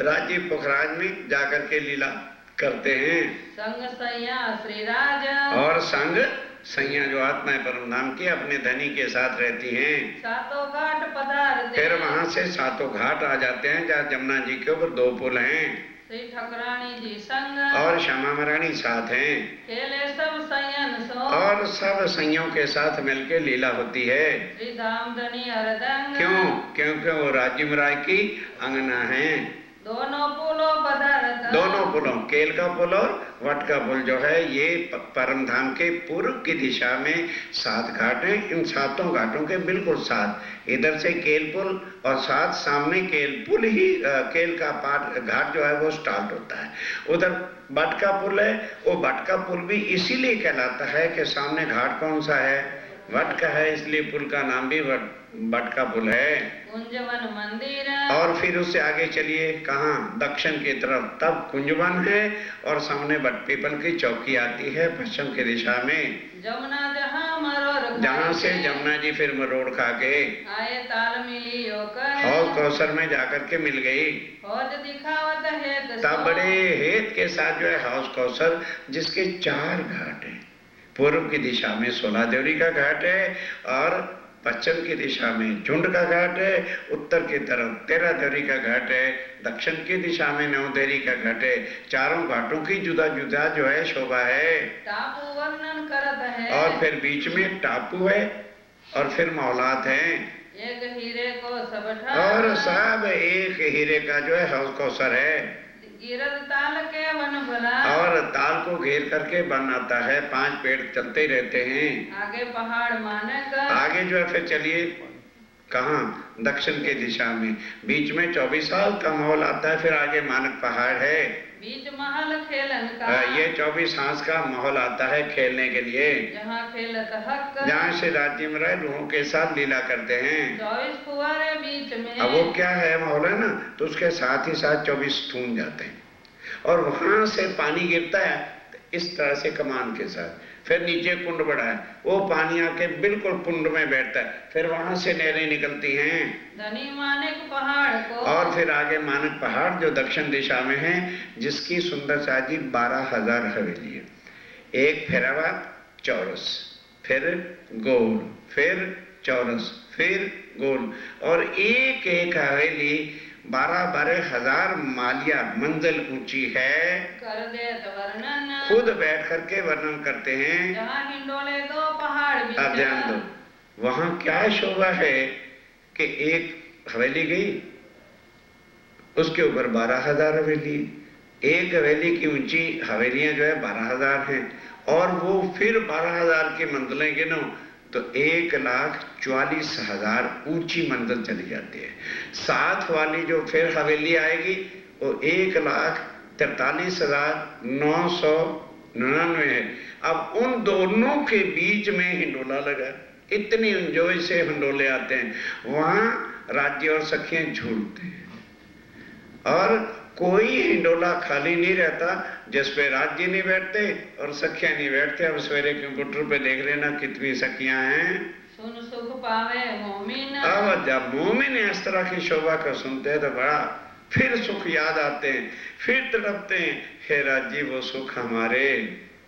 राज्य पुखराज में जाकर के लीला करते हैं। संग सैया श्रीराज, और संग सैया जो आत्मा है परम धाम की अपने धनी के साथ रहती हैं। सातों घाट पधारते। फिर वहां से 7 घाट आ जाते हैं जहाँ जमुना जी के ऊपर 2 पुल हैं। श्री ठकुरानी जी संग, और श्यामा महारानी साथ हैं। खेले सब सैयन सो। और सब सैयों के साथ मिलके लीला होती है। श्री धाम धनी हरदंग। क्यों? क्योंकि वो राज्य महाराज की अंगना है। दोनों पुलों पधारत। दोनों पुलों, केल का पुल और वट का पुल जो है, ये परम धाम के पूर्व की दिशा में 7 घाट हैं। इन 7 घाटों के बिल्कुल साथ इधर से केल पुल और साथ सामने केल पुल ही केल का पाट घाट जो है वो स्टार्ट होता है। उधर बट का पुल है, वो बट का पुल भी इसीलिए कहलाता है कि सामने घाट कौन सा है? वट का है, इसलिए पुल का नाम भी बट का पुल है। कुंजवन मंदिर। और फिर उससे आगे चलिए कहाँ? दक्षिण की तरफ, तब कुंजवन है और सामने बट पीपल की चौकी आती है पश्चिम की दिशा में। जमुना जहाँ मरोड़, जहाँ से जमुना जी फिर मरोड़ खा के आए ताल मिली होकर। हौज कौसर में जाकर के मिल गई। हौज दिखावत है तब बड़े हेत के साथ जो है हौज कौसर, जिसके 4 घाट हैं। पूर्व की दिशा में 16 देवरी का घाट है और पश्चिम की दिशा में झुंड का घाट है, उत्तर की तरफ 13 देवरी का घाट है, दक्षिण की दिशा में 9 देवरी का घाट है। चारों घाटों की जुदा जुदा जो है शोभा है। टापू वर्णन करत है। और फिर बीच में टापू है और फिर मौलात है। एक हीरे को सब और सब एक हीरे का जो है हौज कौसर है। गिरद ताल के वन भला। और ताल को घेर करके बन आता है। 5 पेड़ चलते ही रहते हैं। आगे पहाड़ मानक। आगे जो है फिर चलिए कहाँ? दक्षिण की दिशा में बीच में 24 साल का महल आता है। फिर आगे मानक पहाड़ है। बीच महल खेलन का। ये 24 हांस का महल आता है खेलने के लिए, जहाँ खेलत हक। जहाँ से राज्य में रूहों के साथ लीला करते हैं। 24 फुहारे बीच में। अब वो क्या है? महल है ना, तो उसके साथ ही साथ 24 थूम जाते हैं और वहां से पानी गिरता है इस तरह से कमान के साथ। फिर नीचे कुंड बड़ा है, वो पानी आके बिल्कुल कुंड में बैठता है। फिर वहां से नहरें निकलती हैं। धनी मानक पहाड़ को। और फिर आगे मानक पहाड़ जो दक्षिण दिशा में है, जिसकी सुंदर साजी 12,000 हवेली है। एक फेरावा चौरस, फिर गोल, फिर चौरस, फिर गोल, और एक एक हवेली 12,000 मालिया मंजिल ऊंची है। कर दे वर्णन। खुद बैठ करके वर्णन करते हैं। जहाँ हिंडोले 2 पहाड़ बीच। अब ध्यान दो, वहां क्या शोभा है कि एक हवेली गई, उसके ऊपर 12,000 हवेली। एक हवेली की ऊंची हवेलियां जो है 12,000 हैं। और वो फिर 12,000 की मंजिलें गिनो तो 1,44,000 ऊंची मंजिल चली जाती है। साथ वाली जो फिर हवेली आएगी वो 1,43,999 है। अब उन दोनों के बीच में हिंडोला लगा। इतनी एंजॉय से हिंडोले आते हैं। वहां राज्य और सखियां झूलते हैं और कोई हिंडोला खाली नहीं रहता जिस पे राज्य नहीं बैठते और सखियां नहीं बैठते। अब सवेरे कंप्यूटर पे देख लेना कितनी सखियां हैं। सुन सुख पावे मोमिन। अब जब मोमिन इस तरह की शोभा को सुनते हैं तो बड़ा फिर सुख याद आते हैं, फिर तड़पते हैं, हे राज्य वो सुख हमारे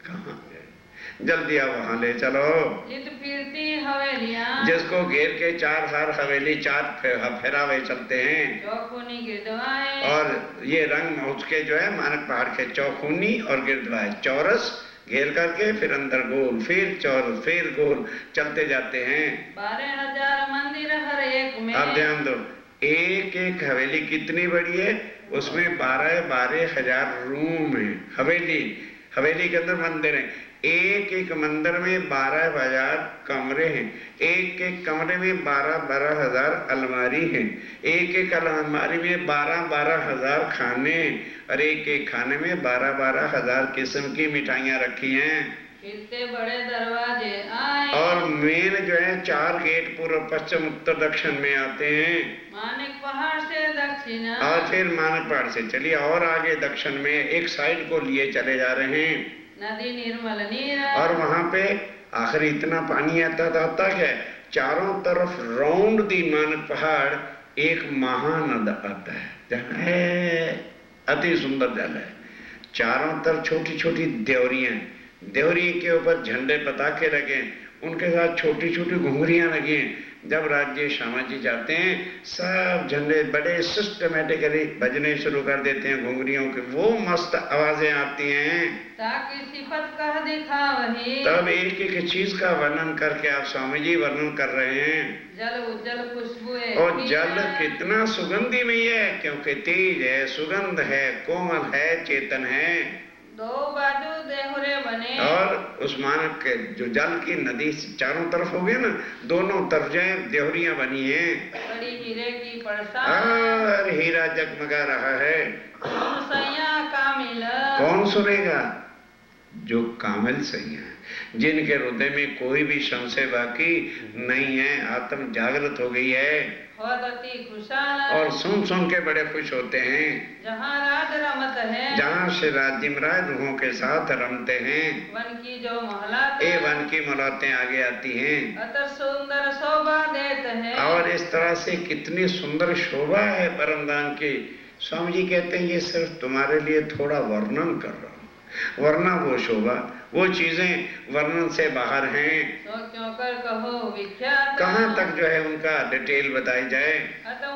कहाँ गए, जल्दी आप वहां ले चलो। इत फिरती हवेलियां। जिसको घेर के चार हार हवेली चार फेरावे चलते हैं। चौखुनी गिरदवाएं। और ये रंग उसके जो है मानक पहाड़ के चौखुनी और गिरदवाए चौरस घेर करके फिर अंदर गोल फिर चौरस फिर गोल चलते जाते हैं। 12,000 मंदिर हर एक में। अब ध्यान दो, एक एक हवेली कितनी बड़ी है, उसमें 12,000 रूम है। हवेली के अंदर मंदिर है, एक एक मंदिर में 12,000 कमरे हैं, एक एक कमरे में 12,000 अलमारी हैं, एक एक अलमारी में 12,000 खाने और एक एक खाने में 12,000 किस्म की मिठाइयाँ रखी हैं। खिलते बड़े दरवाजे आए। और मेन जो है 4 गेट पूर्व पश्चिम उत्तर दक्षिण में आते हैं। मानिक पहाड़ से दक्षिण। और फिर मानक पहाड़ से चलिए और आगे दक्षिण में एक साइड को लिए चले जा रहे हैं। नदी निर्मल नीर। और वहां पे आखिरी इतना पानी आता है, चारों तरफ राउंड दी मानक पहाड़ एक महानद आता है, जहाँ है अति सुंदर जल है। चारों तरफ छोटी छोटी देवरियां, देवरी के ऊपर झंडे पताके लगे, उनके साथ छोटी छोटी घुंघरियां लगी हैं। जब राज्य श्यामा जी जाते हैं सब झंडे बड़े सिस्टमेटिकली बजने शुरू कर देते हैं, घुंघरियों के वो मस्त आवाजें आती हैं। ताकि सिफत कह दिखा वही। तब एक एक चीज का वर्णन करके आप स्वामी जी वर्णन कर रहे हैं। जल उज्जल खुशबू और जल कितना सुगंधिमय है, क्योंकि तेज है, सुगंध है, कोमल है, चेतन है। 2 बाजू देहुरे बने। और उस मानक के जो जल की नदी चारों तरफ हो गया ना, दोनों तरफ जो देहरियां बनी हैं। बड़ी हीरे की परसा। और हीरा जगमगा रहा है। कामिल। कौन सुनेगा? जो कामिल सैया है, जिनके हृदय में कोई भी संशय बाकी नहीं है, आत्म जागृत हो गई है और सुन सुन के बड़े खुश होते हैं। जहाँ राज रमत है, जहाँ से राज्य महाराज रूहों के साथ रमते हैं। वन की जो मोहलात, वन की मोहलातें आगे आती हैं। अत सुंदर शोभा देते हैं। और इस तरह से कितनी सुंदर शोभा है परमधाम की। स्वामी जी कहते हैं ये सिर्फ तुम्हारे लिए थोड़ा वर्णन कर रहा हूँ, वरना वो शोभा वो चीजें वर्णन से बाहर हैं। तो क्यों कर कहो विख्यात। कहाँ तक जो है उनका डिटेल बताई जाए।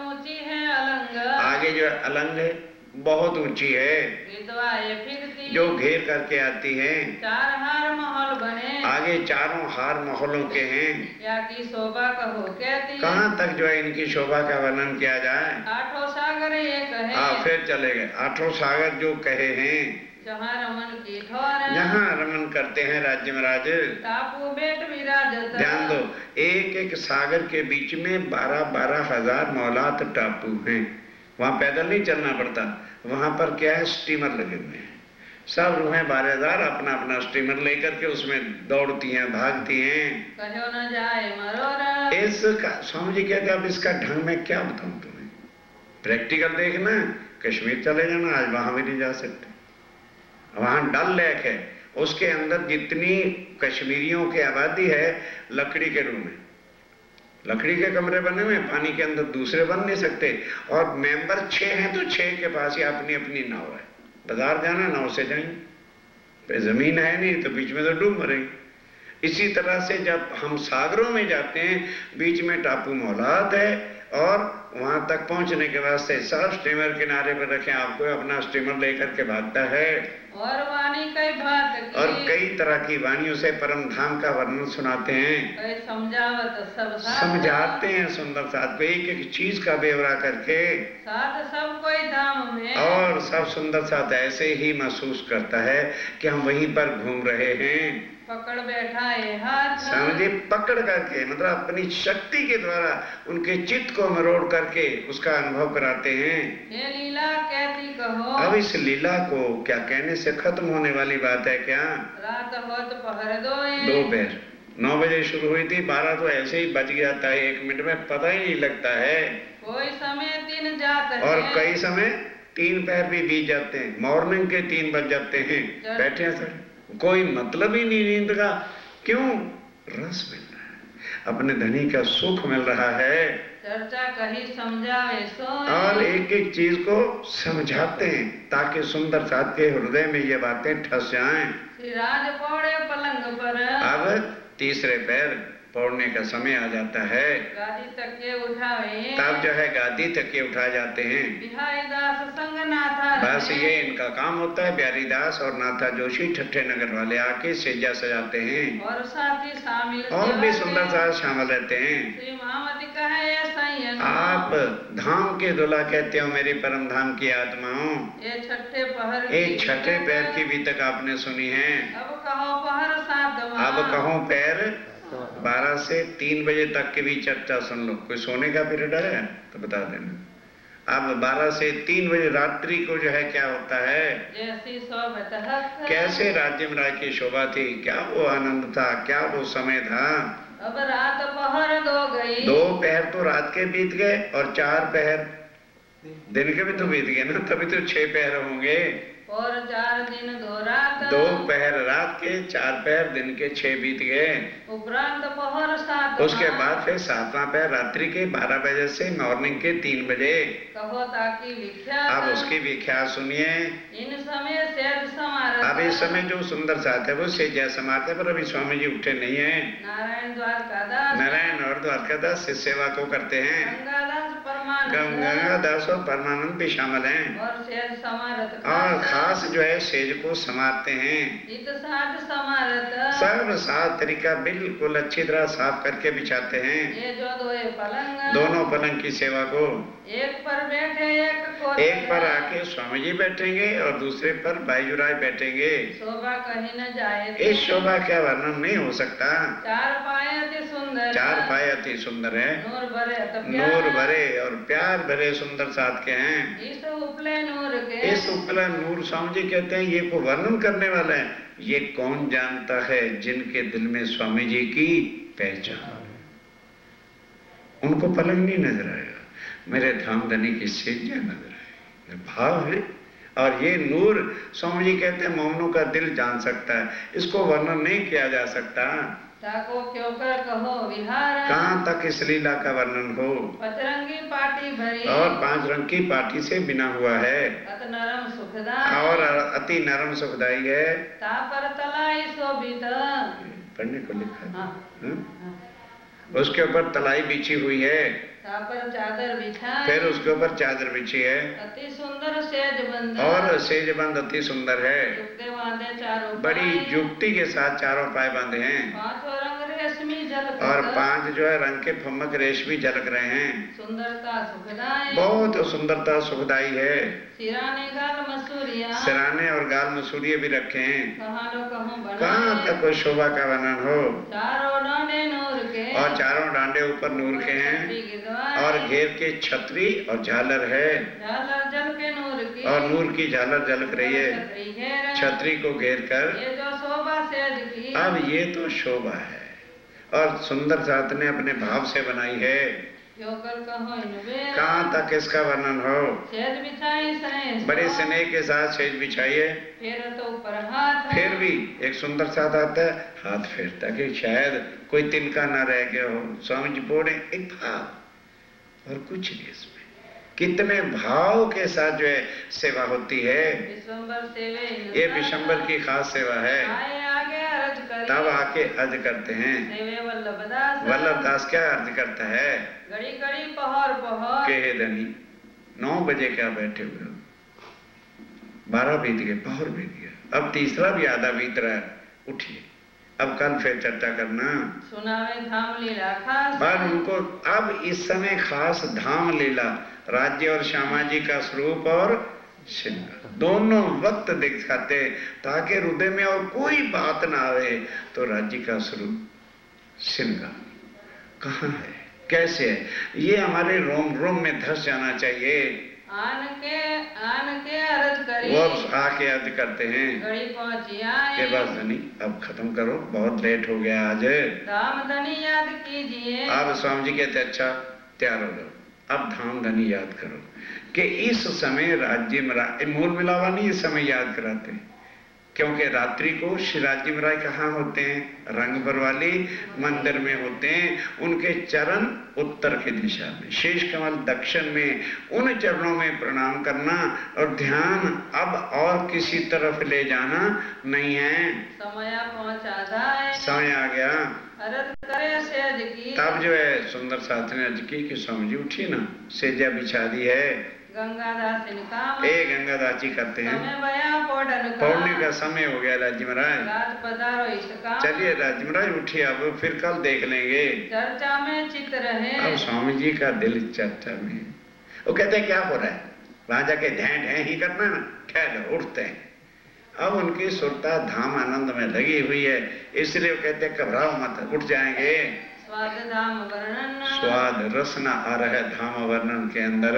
ऊंची है अलंग, आगे जो है अलंग बहुत ऊंची है, जो घेर करके आती है। 4 हार महल बने, आगे चारों हार महलों के हैं। या की शोभा कहो कहती। कहाँ तक जो है इनकी शोभा का वर्णन किया जाए। 8 सागर एक है। फिर चले गए 8 सागर जो कहे हैं, जहाँ रमन की ठोर, जहाँ रमन करते हैं राज्य महाराज। टापू बेट विराजत। ध्यान दो, एक एक सागर के बीच में 12,000 हजार मौलात टापू हैं। वहां पैदल नहीं चलना पड़ता, वहां पर क्या है स्टीमर लगे हुए हैं। सब रूहें 12,000 अपना अपना स्टीमर लेकर के उसमें दौड़ती हैं, भागती हैं। कहो न जाए मरोरा। इसका स्वामी जी कहते अब इसका ढंग में क्या बताऊं तुम्हें, प्रैक्टिकल देखना। कश्मीर चले जाना, आज वहां भी नहीं जा सकते। वहां डल लेक है, उसके अंदर जितनी कश्मीरियों की आबादी है लकड़ी के रूम है, लकड़ी के कमरे बने हुए, पानी के अंदर दूसरे बन नहीं सकते। और मेंबर 6 हैं तो 6 के पास ही अपनी अपनी नाव है। बाजार जाना नाव से जाएंगे, जमीन है नहीं तो बीच में तो डूब मरेंगे। इसी तरह से जब हम सागरों में जाते हैं, बीच में टापू मौलाद है और वहां तक पहुंचने के वास्ते सब स्टीमर किनारे पर रखे, आपको अपना स्टीमर लेकर के भागता है। और वाणी कई बात की, और कई तरह की वाणियों से परम धाम का वर्णन सुनाते हैं, समझाते हैं सुंदर साथ को, एक एक चीज का ब्यौरा करके। साथ सब कोई धाम में, और सब सुंदर साथ ऐसे ही महसूस करता है कि हम वहीं पर घूम रहे हैं। पकड़ बैठा है हाथ, समझे, पकड़ करके मतलब अपनी शक्ति के द्वारा उनके चित्त को मरोड़ करके उसका अनुभव कराते हैं। ये लीला कहती कहो। अब इस लीला को क्या कहने से खत्म होने वाली बात है क्या। रात होत पहर दो, दोपहर 9 बजे शुरू हुई थी, 12 तो ऐसे ही बज जाता है, 1 मिनट में पता ही नहीं लगता है। कोई समय दिन जात है, और कई समय 3 पहर भी बीत जाते हैं, मॉर्निंग के 3 बज जाते हैं, बैठे हैं सर, कोई मतलब ही नहीं नींद का। क्यों? रस मिल रहा है, अपने धनी का सुख मिल रहा है। चर्चा कही समझावे सोए, और एक एक चीज को समझाते हैं ताकि सुंदर साथ के हृदय में ये बातें ठस जाएं। सिराज पौड़े पलंग पर, अब तीसरे पैर पौड़ने का समय आ जाता है, गादी तके उठावे, तब जो है गादी तक उठा जाते हैं। बिहारी दास संग नाथा, बस ये इनका काम होता है। बिहारी दास और नाथा जोशी ठट्ठे नगर वाले आके सेजा सजाते हैं, और साथी शामिल और भी सुंदर साथ शामिल रहते हैं। श्री महामति कहे सैयन, आप धाम के दुल्हा कहते हो मेरी परम धाम की आत्माओं। ये छठे पहर एक छठे पैर की भी तक आपने सुनी है। अब कहो पहर सातवां, अब कहो पैर 12 से 3 बजे तक की भी चर्चा सुन लो। कोई सोने का पीरियड है तो बता देना। अब 12 से 3 बजे रात्रि को जो है क्या होता है, जैसी सोबत हक, कैसे राज्य राय की शोभा थी, क्या वो आनंद था, क्या वो समय था। अब रात पहर 2 गई, 2 पहर तो रात के बीत गए और 4 पहर दिन के भी तो बीत गए ना, तभी तो 6 पहर होंगे। और 4 दिन 2 रात, 2 पहर रात के, 4 पहर दिन के, 6 बीत गए। उपरांत पहर सातवां, उसके बाद फिर 7वां पहर रात्रि के 12 बजे से मॉर्निंग के 3 बजे। कहो ताकि विख्यात, अब उसकी व्याख्या सुनिए। इन समय सेज समारत, अब इस समय जो सुंदर साथ है वो सेजा समाते, पर अभी स्वामी जी उठे नहीं है। नारायण द्वारकादास, नारायण और द्वारकादास इस सेवा को करते हैं। गंगादास परमानंद, गंगादास और परमानंद भी शामिल हैं, और सेज समारत, और खास जो है सेज को समाते हैं। इत साथ समारत, सब सात तरीका बिल्कुल अच्छी तरह साफ करके बिछाते हैं। ये जो 2 पलंग, दोनों पलंग की सेवा को, एक पर बैठे एक को, एक पर आके स्वामी जी बैठेंगे और दूसरे पर बाईजुराय बैठेंगे। शोभा कहीं न जाए, इस शोभा का वर्णन नहीं हो सकता। 4 पाए अति सुंदर, 4 पाए अति सुंदर है, नूर भरे अत नूर भरे और प्यार भरे सुंदर साथ के हैं। इस उपले नूर के, इस उपला नूर स्वामी जी कहते हैं ये को वर्णन करने वाला है। ये कौन जानता है जिनके दिल में स्वामी जी की पहचान है, उनको पलंग नहीं नजर आएगा, मेरे धामधनी की सेजा नजर आएगी, भाव है। और ये नूर स्वामी जी कहते हैं मौनों का दिल जान सकता है, इसको वर्णन नहीं किया जा सकता। ताको क्यों कर कहो विहार, कहाँ तक इस लीला का वर्णन हो। पचरंगी पाटी भरी, और 5 रंग की पाटी से बिना हुआ है, अत नरम सुखदाई, और अति नरम सुखदाई है। तापर तलाई शोभित, पढ़ने को लिखा है। हाँ, उसके ऊपर तलाई बिछी हुई है, तापर चादर बिछाई, फिर उसके ऊपर चादर बिछी है, अति सुंदर सेज बंद, और सेजबंद अति सुंदर है। जुगते बांधे चारों बड़ी पाए, युक्ति के साथ 4 पाए बांधे हैं, 5 रंग रेशमी झलक, और 5 जो है रंग के फमक रेशमी झलक रहे हैं। सुंदरता सुखदाई, बहुत सुंदरता सुखदाई है। सिराने गाल मसूरिया, सिराने और गाल मसूरिये भी रखे हैं। कहाँ लो कहूँ कहाँ बनाए, तक कोई शोभा का वर्णन हो। चारों डांडे नूर के, और 4 डांडे ऊपर नूर के हैं, छतरी गिदवाई, और घेर के छतरी और झालर है, झालर जल के नूर की, और नूर की झालर झलक रही है छतरी घेर, छतरी को घेर कर। ये जो शोभा सेज की, अब ये तो शोभा है, और सुंदर साथ ने अपने भाव से बनाई है। क्यों कर कहो इन बेर, कहाँ तक इसका वर्णन हो। सेज बिछाई सने बड़े स्नेह के साथ सेज बिछाइए, फिर तो ऊपर हाथ, फिर भी एक सुंदर साथ आता है, हाथ फेरता कि शायद कोई तिनका ना रह गया हो। स्वामी जी बोले एक भाव और कुछ नहीं इसमें। कितने भाव के साथ जो है सेवा होती है। विश्वम्बर सेवे ये विशंबर की खास सेवा है। आए आगे अर्ज करी, तब आके अर्ज करते हैं। सेवे वल्लभदास, वल्लभदास क्या अर्ज करता है घड़ी घड़ी पहर पहर, के हे धनी 9 बजे क्या बैठे हुए हो, 12 बीत गए, पहर बीत गया, अब तीसरा भी आधा बीत रहा है, उठिए अब कल फिर चर्चा करना। सुनावे धाम लीला खास, पर उनको अब इस समय खास धाम लीला राज्य और श्यामा जी का स्वरूप और श्रृंगार दोनों वक्त दिखाते, ताकि हृदय में और कोई बात ना आवे। तो राज्य का स्वरूप श्रृंगार कहाँ है, कैसे है, ये हमारे रोम रोम में धस जाना चाहिए। आन के अर्ज करी, वो आके अर्ज करते हैं घड़ी पहुंची के आई, बस धनी अब खत्म करो, बहुत लेट हो गया आज। धाम धनी याद कीजिए, अब स्वामी जी कहते अच्छा तैयार हो जाओ, अब धाम धनी याद करो। कि इस समय राज्य में मूल मिलावा नहीं, इस समय याद कराते, क्योंकि रात्रि को श्री राज्य राय कहाँ होते हैं? रंगभर वाली मंदिर में होते हैं। उनके चरण उत्तर की दिशा में, शेष कमल दक्षिण में, उन चरणों में प्रणाम करना और ध्यान अब और किसी तरफ ले जाना नहीं है। समय पहुंचा, समय आ गया। अरज करे सेज की, तब जो है सुंदर साथ ने अर्ज की कि स्वामी जी उठी ना, सेजा बिछा दी है। गंगादास काम गंगादास जी करते हैं, समय पौड़ने का समय हो गया राज्य महाराज, रात पधारो इसका। चलिए राज्य महाराज उठिए, अब फिर कल देख लेंगे। चर्चा में चित्त रहे, अब स्वामी जी का दिल चर्चा में। वो कहते हैं क्या हो रहा है? वहां जाके ढैं ढैं ही करना ना, ठहर उठते हैं। अब उनकी सुरता धाम आनंद में लगी हुई है, इसलिए वो कहते हैं घबराओ मत, उठ जाएंगे। स्वाद धाम वर्णन, स्वाद रसना आ रहा है धाम वर्णन के अंदर।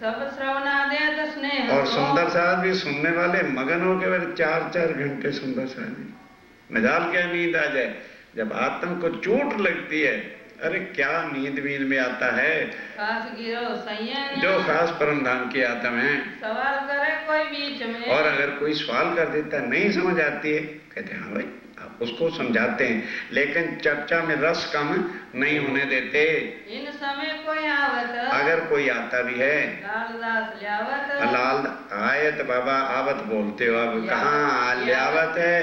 सब श्रवणादे स्नेह, और सुंदर साहब भी सुनने वाले मगन हो के 4-4 घंटे सुंदर साहब मजाल क्या नींद आ जाए। जब आत्म को चोट लगती है, अरे क्या नींद में आता है। खास गिरो संयम, जो खास परम धाम की आत्म है। सवाल करे कोई बीच में, और अगर कोई सवाल कर देता है, नहीं समझ आती है, कहते हैं हाँ भाई, उसको समझाते हैं, लेकिन चर्चा में रस कम नहीं होने देते। इन समय कोई आवत, अगर कोई आता भी है, लालदास ल्यावत, लाल आयत बाबा आवत बोलते हो। अब कहाँ ल्यावत है,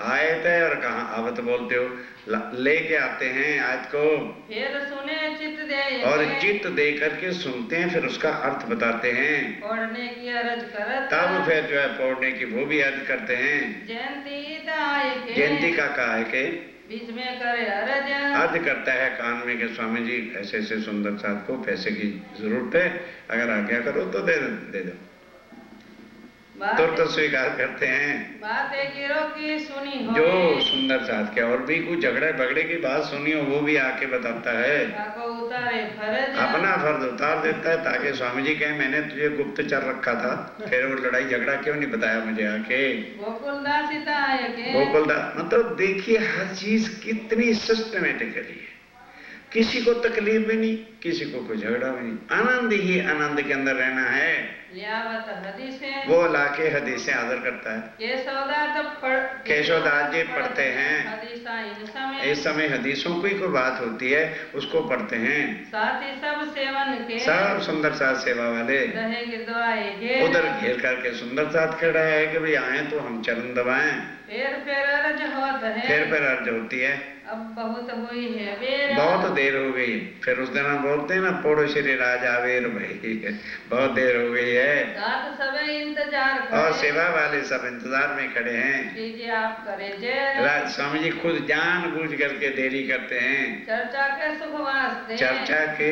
आयत है, और कहाँ आवत बोलते हो? लेके आते हैं आयत को, फिर सुने चित्त दे, और चित्त दे करके सुनते हैं, फिर उसका अर्थ बताते हैं। पढ़ने की अर्ज करत, तब फिर जो है पढ़ने की वो भी अर्ज करते हैं। जयंती का कहा है कि बीच में करे अर्ज, अर्ज करता है कान में कि स्वामी जी ऐसे ऐसे सुंदर साहब को पैसे की जरूरत है, अगर आज्ञा करो तो दे दो। तो स्वीकार करते हैं। बात गिरो की सुनी हो, जो सुंदर साथ के और भी कुछ झगड़े बगड़े की बात सुनी हो, वो भी आके बताता है। उतारे फर्ज, अपना फर्ज उतार देता है, ताकि स्वामी जी कहें मैंने तुझे गुप्तचर रखा था, फिर वो लड़ाई झगड़ा क्यों नहीं बताया मुझे आके। गोकुलदास मतलब देखिए हर चीज कितनी सिस्टमेटिकली है, किसी को तकलीफ भी नहीं, किसी को कोई झगड़ा भी नहीं, आनंद ही आनंद के अंदर रहना है। वो लाके हदीसें आदर करता है। केशवदास जी पढ़ते हैं, इस समय हदीसों की कोई बात होती है उसको पढ़ते हैं। साथ ही सब सेवन के, सब सुंदर साथ सेवा वाले उधर घेर करके सुंदर साथ खड़ा है कि भाई आए तो हम चरण दबाएं। फिर अर्ज होता है, फिर अर्ज होती है। अब बहुत हुई है बेर, बहुत देर हो गई। फिर उस दिन हम बोलते हैं ना, पोड़ो श्री राजा वेर भाई, बहुत देर हो गई है। सब इंतजार और सेवा वाले सब इंतजार में खड़े हैं। आप करे जय, स्वामी जी खुद जान बूझ करके देरी करते हैं। चर्चा के शुभ वास्ते, चर्चा के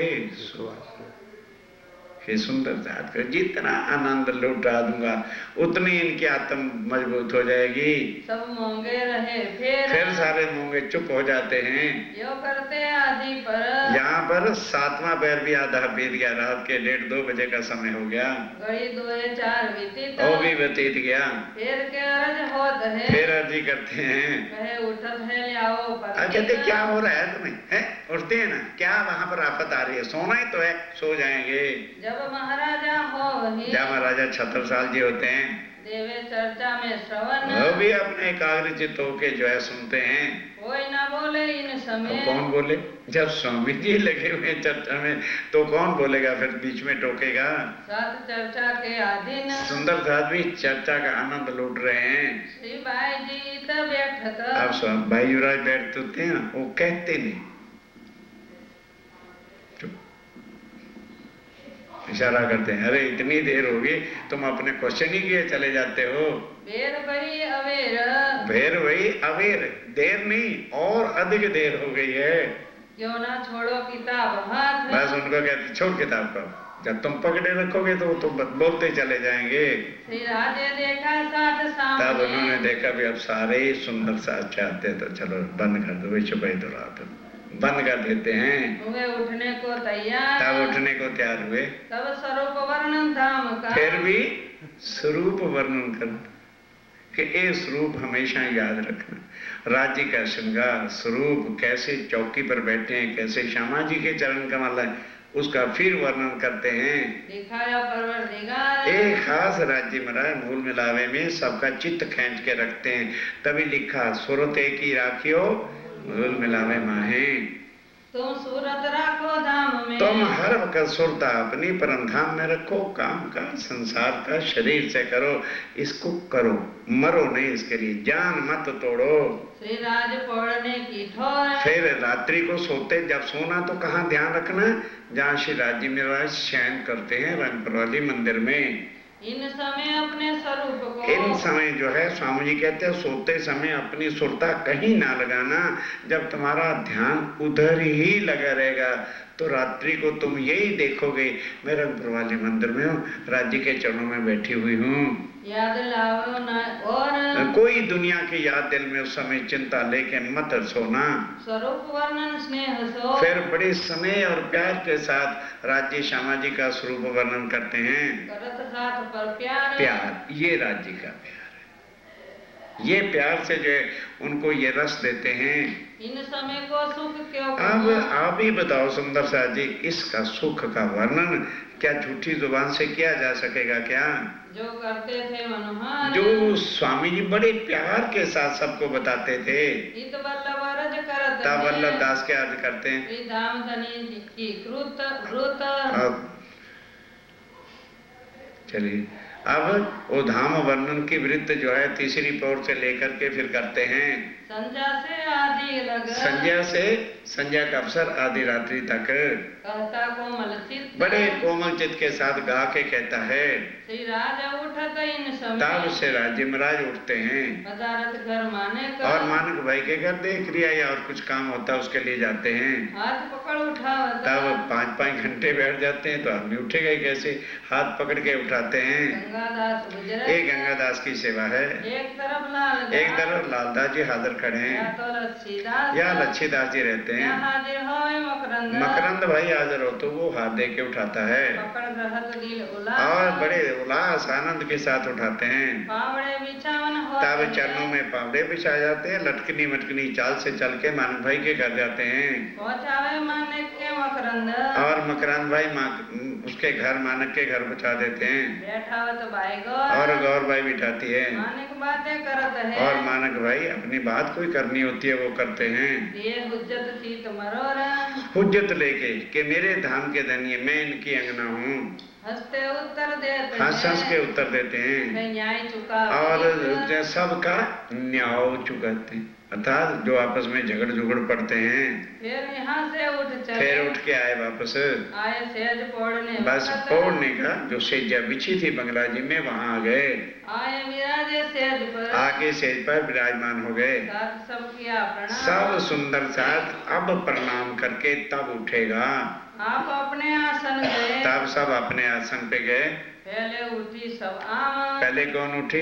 सुंदर साथ कर जितना आनंद लुटा दूंगा उतनी इनकी आत्म मजबूत हो जाएगी। सब मूंगे रहे फिर सारे मूंगे चुप हो जाते हैं। यो करते आदि पर, यहाँ पर 7वां पैर भी आधा बीत गया, रात के 1:30-2 बजे का समय हो गया। घड़ी 2-4 बीती, वो भी व्यतीत गया। फिर के अर्ज होत है, फिर अर्जी करते हैं, कहे उठत है लियाओ पर। कहते क्या हो रहा है तुम्हें, है उठते हैं ना, क्या वहां पर आफत आ रही है, सोना ही तो है, सो जाएंगे। जब महाराजा हो वही, जब महाराजा छत्रसाल जी होते हैं, देवे चर्चा में श्रवण, वो भी अपने एकाग्रचित होके जो है सुनते हैं। कोई ना बोले इन समय, तो कौन बोले? जब स्वामी जी लगे हुए चर्चा में तो कौन बोलेगा, फिर बीच में टोकेगा। साथ चर्चा के अधीन, सुंदर साथ भी चर्चा का आनंद लूट रहे हैं। श्री भाई जी तब बैठत, अब भाई युवराज बैठते होते हैं ना, वो कहते नहीं, इशारा करते हैं, अरे इतनी देर होगी तुम अपने क्वेश्चन ही किए चले जाते हो। बेर वही अवेर, भेर वही अवेर, देर नहीं और अधिक देर हो गई है। क्यों ना छोड़ो किताब हाथ, बस उनको कहते छोड़ किताब को, जब तुम पकड़े रखोगे तो वो तो बोलते चले जाएंगे। श्री राजे देखा साथ सामने, तब उन्होंने देखा भी अब सारे सुंदर साथ चाहते तो चलो बंद कर दो, छुपाई दो, रात बंद कर देते हैं। वे उठने को तैयार, तब उठने को तैयार हुए। तब स्वरूप वर्णन धाम का, फिर भी स्वरूप वर्णन कर कि ये स्वरूप हमेशा याद रखना। राज्य का श्रृंगार स्वरूप, कैसे चौकी पर बैठे हैं, कैसे श्यामा जी के चरण कमल है, उसका फिर वर्णन करते हैं। दिखाया परवरदिगार एक खास राज्य महाराज मूल मिलावे में सबका चित्त खींच के रखते हैं, तभी लिखा सूरत एक ही राखियो मूल मिलावे माहे। तुम सूरत राखो धाम में, तुम हर वक्त सुरता अपनी परम धाम में रखो, काम का संसार का शरीर से करो, इसको करो, मरो नहीं इसके लिए, जान मत तोड़ो। श्री राज पौड़ने की ठोर, फिर रात्रि को सोते जब सोना तो कहाँ ध्यान रखना, जहाँ श्री राजी महाराज शयन करते हैं रंगपुर वाली मंदिर में। इन समय अपने स्वरूप को, इन समय जो है स्वामी जी कहते हैं सोते समय अपनी सुरता कहीं ना लगाना, जब तुम्हारा ध्यान उधर ही लगा रहेगा तो रात्रि को तुम यही देखोगे, मैं रंगपुर वाले मंदिर में हूँ, राज्य के चरणों में बैठी हुई हूँ। याद लाओ न और कोई दुनिया की याद दिल में उस समय चिंता लेके मत सोना। स्वरूप वर्णन स्नेह सो, फिर बड़े स्नेह और प्यार के साथ राज्य श्यामा जी का स्वरूप वर्णन करते हैं। करत साथ पर प्यार, प्यार ये राज्य का प्यार है, ये प्यार से जो है उनको ये रस देते हैं। इन समय को सुख क्यों अब आप ही बताओ सुंदर सा जी, इसका सुख का वर्णन क्या झूठी जुबान से किया जा सकेगा क्या? जो करते थे मनोहर, जो स्वामी जी बड़े प्यार के साथ सबको बताते थे। इत वल्लभ अर्ज करत तब है, वल्लभ दास के अर्ज करते हैं। श्री धाम धनी की कृत व्रत, अब चलिए, अब वो धाम वर्णन की वृत्त जो है तीसरी पौड़ से लेकर के फिर करते हैं। संध्या से आदि लग, संध्या से संध्या का अवसर आधी रात्रि तक कहता कोमल चित्त, बड़े कोमल चित्त के साथ गा के कहता है। श्री राजा उठत इन समय, तब से राज्य महाराज उठते हैं पदारथ घर माने कर, और मानक भाई के घर देख लिया या और कुछ काम होता है उसके लिए जाते हैं। हाथ पकड़ उठावत, तब 5-5 घंटे बैठ जाते हैं तो आदमी उठेगा ही कैसे, हाथ पकड़ के उठाते हैं। गंगादास गुजरत, एक गंगादास की सेवा है, एक तरफ लाल, एक तरफ लालदास जी हाजिर खड़े या हैं तो लच्छीदास, या लच्छीदास जी रहते या हैं। हाजिर होए मकरंद, मकरंद भाई हाजिर हो तो वो हाथ दे के उठाता है पकड़ रहत दिल उला, और बड़े उल्लास आनंद के साथ उठाते हैं। पावड़े बिछावन हो, तब चरणों में पावड़े बिछा जाते हैं, लटकनी मटकनी चाल से चल के मानक भाई के घर जाते हैं पहुंचावे मानिक के मकरंद, और मकरंद भाई उसके घर मानक के घर पहुंचा देते हैं बैठावत भाई और गौर भाई बिठाती है मानिक बातें करत है, और मानक भाई अपनी बात कोई करनी होती है वो करते हैं। ये हुज्जत सीत मरोरा, हुज्जत लेके कि मेरे धाम के धनिये मैं इनकी अंगना हूँ, हंसते उत्तर देते हंस हंस के उत्तर देते हैं मैं न्याय चुका और सबका न्याय चुकाते हैं, अर्थात जो आपस में झगड़ झुगड़ पड़ते हैं फिर यहाँ से उठ चले, फिर उठ के आए वापस, आए सेज पौड़ने बस वक्त, पौड़ने का जो सेजा बिछी थी बंगला जी में वहां आ गए, आए विराजे सेज पर, आके सेज पर विराजमान हो गए। साथ सब किया प्रणाम, सब सुंदर साथ अब प्रणाम करके तब उठेगा, आप अपने आसन गए, तब सब अपने आसन पे गए। पहले उठी सब आम, पहले कौन उठी?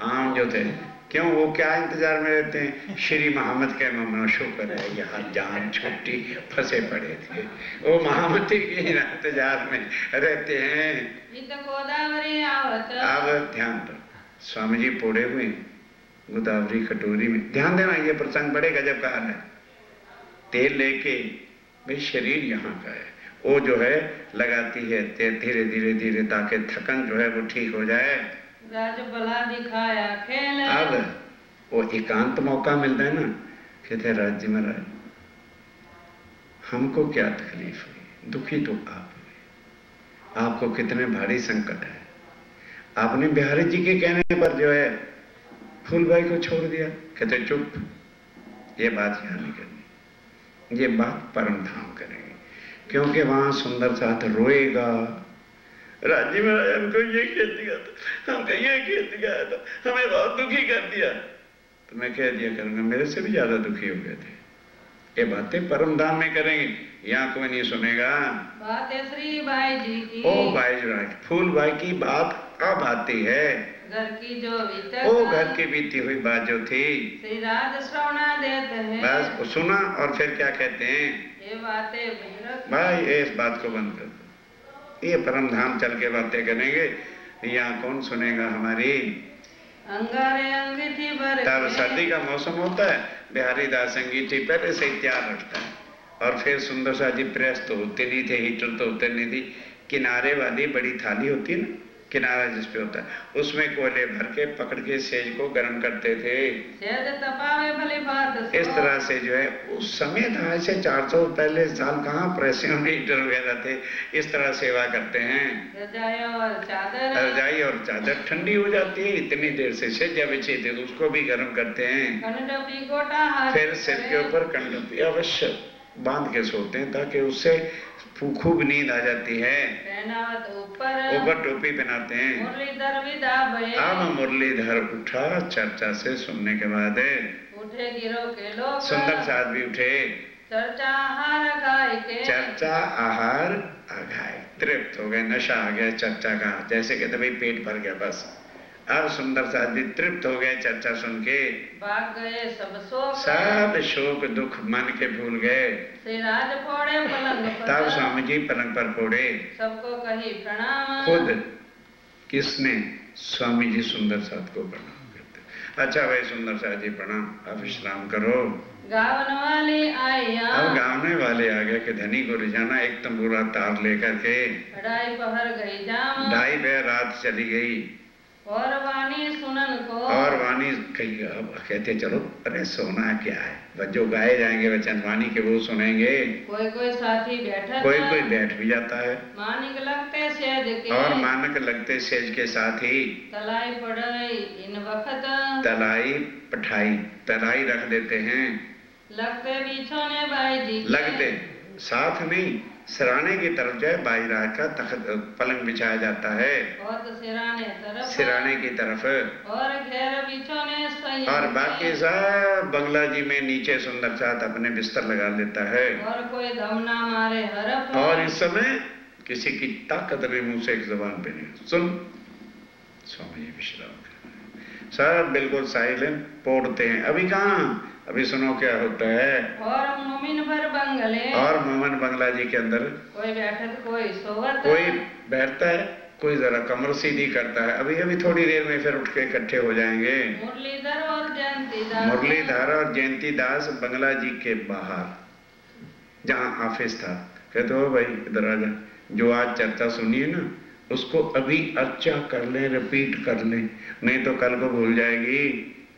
आम जो थे, क्यों वो क्या इंतजार में रहते हैं? श्री मोहम्मद के ममनो शुक्र है यहाँ जान छुट्टी फंसे पड़े थे, वो महामती के इंतजार में रहते हैं। इत गोदावरी आवत, अब ध्यान दो, स्वामी जी पोड़े हुए गोदावरी कटोरी में, ध्यान देना ये प्रसंग बड़े गजब का है। तेल लेके भाई शरीर यहाँ का है, वो जो है लगाती है धीरे धीरे धीरे ताकि थकन जो है वो ठीक हो जाए। राज भला दिखाया खेल, अब वो एकांत मौका मिलता है ना, कहते राज्य महाराज हमको क्या तकलीफ हुई, दुखी तो आप हुए, आपको कितने भारी संकट है, आपने बिहारी जी के कहने पर जो है फूलबाई को छोड़ दिया। कहते चुप, ये बात यहाँ नहीं करनी, ये बात परम धाम करेंगे, क्योंकि वहां सुंदर साथ रोएगा। राज्य में हमको ये खेल दिया था, हमको ये खेल दिया था, हमें बहुत दुखी कर दिया, तो मैं कह दिया करूंगा मेरे से भी ज्यादा दुखी हो गए थे। ये बातें परम धाम में करेंगे, यहाँ कोई नहीं सुनेगा। बात है श्री भाई जी की, ओ भाई फूल भाई की बात अब आती है, घर की जो बीतक, ओ घर की बीती हुई बात जो थी, श्री राज श्रवणा देते हैं, बस वो सुना और फिर क्या कहते हैं, ये बातें भैरव भाई इस बात को बंद कर दो, ये परम धाम चल के बातें करेंगे, यहाँ कौन सुनेगा हमारी। अंगारे अंगीठी भर तब के, सर्दी का मौसम होता है, बिहारी दास अंगीठी पहले से ही तैयार रखता है, और फिर सुंदर सा जी प्रेस तो होते नहीं थे, हीटर तो होते नहीं थी, किनारे वाली बड़ी थाली होती है ना, किनारा जिसपे होता है, उसमें कोयले भर के पकड़ के सेज को गर्म करते थे। सेज तपावे भली बात इस तरह से जो है उस समय था, ऐसे 400 पहले साल कहाँ प्रेसियों में हीटर वगैरह थे, इस तरह सेवा करते हैं। रजाई और चादर ठंडी हो जाती है, इतनी देर से सेजा बिछे थे तो उसको भी गर्म करते हैं। फिर सिर के ऊपर कंडपी अवश्य बांध के सोते हैं ताकि उससे खूब नींद आ जाती है। ऊपर टोपी पहनाते हैं। अब मुरलीधर उठा चर्चा से सुनने के बाद, उठे गिरो के लोग, सुंदर साथ भी उठे। चर्चा आहार अघाय के, चर्चा आहार अघाय, तृप्त हो गए, नशा आ गया चर्चा का, जैसे कहते भाई पेट भर गया बस। अब सुंदर साथ भी तृप्त हो गए चर्चा सुन के, भाग गए सब शोक, सब शोक दुख मन के भूल गए। श्रीराज फोड़े पलंग पर, तब स्वामी जी पलंग पर फोड़े, सबको कही प्रणाम। खुद किसने? स्वामी जी सुंदर साथ को प्रणाम करते। अच्छा भाई सुंदर साथ जी प्रणाम, आप विश्राम करो। गावन वाले आए, अब गावने वाले आ गए कि धनी को ले जाना एक तंबूरा तार लेकर के। ढाई पहर गई जाम, ढाई पहर रात चली गई। और वाणी सुनन को, और वाणी कही, अब कहते चलो अरे सोना क्या है, जो गाए जाएंगे वचन वाणी के वो सुनेंगे। कोई कोई साथी बैठा, कोई कोई बैठ भी जाता है, मानिक लगते सेज के, और मानक लगते सेज के साथ ही तलाई पड़ई इन वक्त, तलाई पठाई, तलाई रख देते हैं। लगते बिछोने बाई जी, लगते साथ नहीं, सिराने की तरफ जो है बाजरा का तख्त पलंग बिछाया जाता है, और सिराने तरफ, सिराने की तरफ, और घेर बिछोने सही, और बाकी सब बंगला जी में नीचे सुंदर साथ अपने बिस्तर लगा लेता है। और कोई दम ना मारे हरफ, और इस समय किसी की ताकत नहीं मुंह से एक जबान पे नहीं। सुन स्वामी जी विश्राम कर, सब बिल्कुल साइलेंट पौड़ते हैं। अभी कहाँ, अभी सुनो क्या होता है। और मोमिन भर बंगले, और मोमन बंगला जी के अंदर कोई बैठत कोई सोवत, कोई बैठता है, कोई जरा कमर सीधी करता है। अभी अभी थोड़ी देर में फिर उठ के इकट्ठे हो जाएंगे। मुरलीधर और जयंती दास, मुरलीधर और जयंती दास बंगला जी के बाहर जहाँ ऑफिस था, कहते हो भाई इधर आ जा, जो आज चर्चा सुनी है ना उसको अभी अच्छा कर ले, रिपीट कर ले, नहीं तो कल को भूल जाएगी।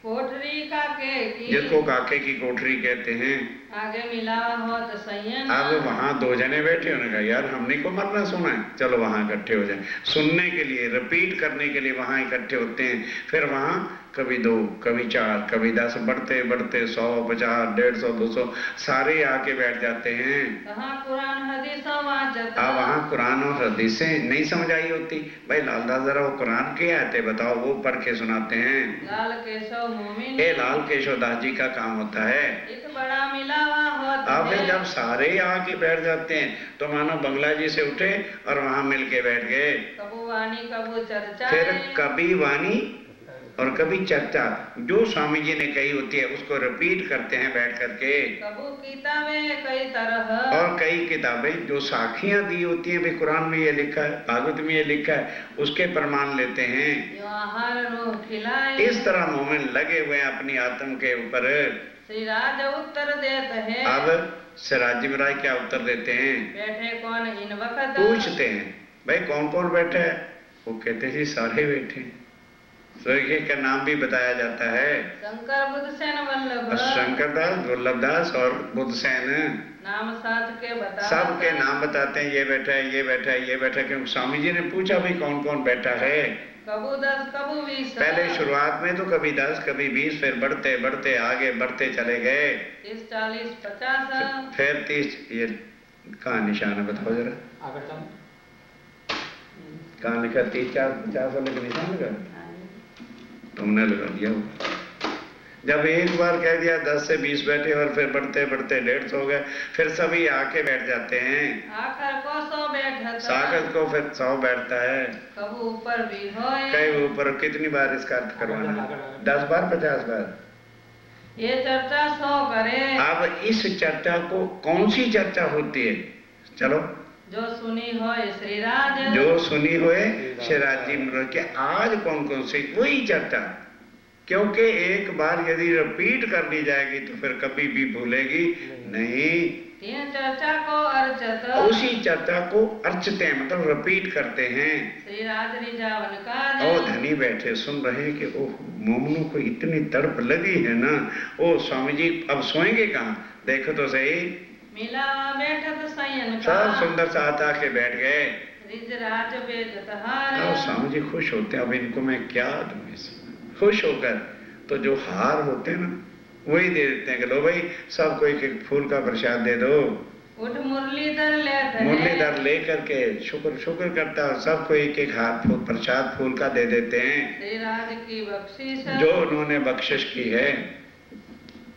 कोठरी काके की, जिसको काके की कोठरी कहते हैं, आगे मिलावा हो तो संयम। अब वहां दो जने बैठे, उन्होंने कहा यार हमने को मरना सुना है, चलो वहां इकट्ठे हो जाए, सुनने के लिए, रिपीट करने के लिए वहां इकट्ठे होते हैं। फिर वहां कभी 2, कभी 4, कभी 10, बढ़ते बढ़ते 100, 50, 150, 200 सारे आके बैठ जाते हैं। कहाँ कुरान हदीसों वाचत, अब वहां कुरान और हदीसें नहीं समझ आई होती, भाई लालदास जरा वो कुरान के आते बताओ, वो पढ़ के सुनाते हैं। लाल केशव मोमिन, ये लाल केशव दास जी का काम होता है। एक बड़ा मिलावा होता अब है। जब सारे आके बैठ जाते हैं तो मानो बंगला जी से उठे और वहां मिलके बैठ गए। कबू वाणी कबू चर्चा, फिर कभी वाणी और कभी चर्चा, जो स्वामी जी ने कही होती है उसको रिपीट करते हैं बैठ करके। कबू किताबें कई तरह, और कई किताबें जो साखियां दी होती हैं, भी कुरान में ये लिखा है, भागवत में ये लिखा है, उसके प्रमाण लेते हैं। जो आहार रूह खिलाए, इस तरह मोमिन लगे हुए हैं अपनी आत्म के ऊपर। श्रीराज उत्तर देते हैं। अब सिराजी महाराज क्या उत्तर देते हैं? बैठे कौन इन वक्त, पूछते हैं भाई कौन कौन बैठा है? वो कहते हैं जी सारे बैठे हैं। स्वर्गीय का नाम भी बताया जाता है, शंकर बुद्धसेन वल्लभ, शंकरदास, दुर्लभदास और बुद्धसेन, नाम साथ के बता, सबके नाम बताते हैं, ये बैठा है, ये बैठा है, ये बैठा है। क्योंकि स्वामी जी ने पूछा भाई कौन कौन बैठा है। कबू 10 कबू 20, पहले शुरुआत में तो कभी 10 कभी 20, फिर बढ़ते बढ़ते आगे बढ़ते चले गए। 30 40 50, फिर 30। ये कहाँ निशान है बताओ जरा, कहाँ लिखा? 30 40 50 वाले का निशान लगा, तुमने लगा दिया। जब एक बार कह दिया 10 से 20 बैठे और फिर बढ़ते बढ़ते 150 हो गए, फिर सभी आके बैठ जाते हैं। आखिर को 100 बैठा, सागत को फिर 100 बैठता है। कबू ऊपर भी होए, कई ऊपर कितनी बार इसका अर्थ करवाना? 10 बार 50 बार। ये चर्चा 100 करे। अब इस चर्चा को कौन सी चर्चा होती है? चलो जो सुनी होए श्रीराज, जो सुनी हुए श्रीराज जी महाराज के, आज कौन कौन सी वही चर्चा, क्योंकि एक बार यदि रिपीट कर दी जाएगी तो फिर कभी भी भूलेगी नहीं। तीन चर्चा को अर्चत, उसी चर्चा को अर्चते हैं, मतलब रिपीट करते हैं। श्री राज रिजावन काज, और धनी बैठे सुन रहे हैं कि ओह मोमनों को इतनी तड़प लगी है ना, ओ स्वामी जी अब सोएंगे कहाँ, देखो तो सही। मिला बैठत सयन का, सब सुंदर सा आता के बैठ गए। रिज राज बेदत हार, और स्वामी जी खुश होते हैं, अब इनको मैं क्या दूं इसमें। खुश होकर तो जो हार होते हैं ना वही दे देते हैं कि लो भाई सबको एक एक फूल का प्रसाद दे दो। उठ मुरलीधर लेत है, मुरलीधर लेकर के शुक्र करता है, सबको एक एक हाथ फूल प्रसाद फूल का दे देते हैं श्री राज की बख्शिश, जो उन्होंने बख्शिश की है।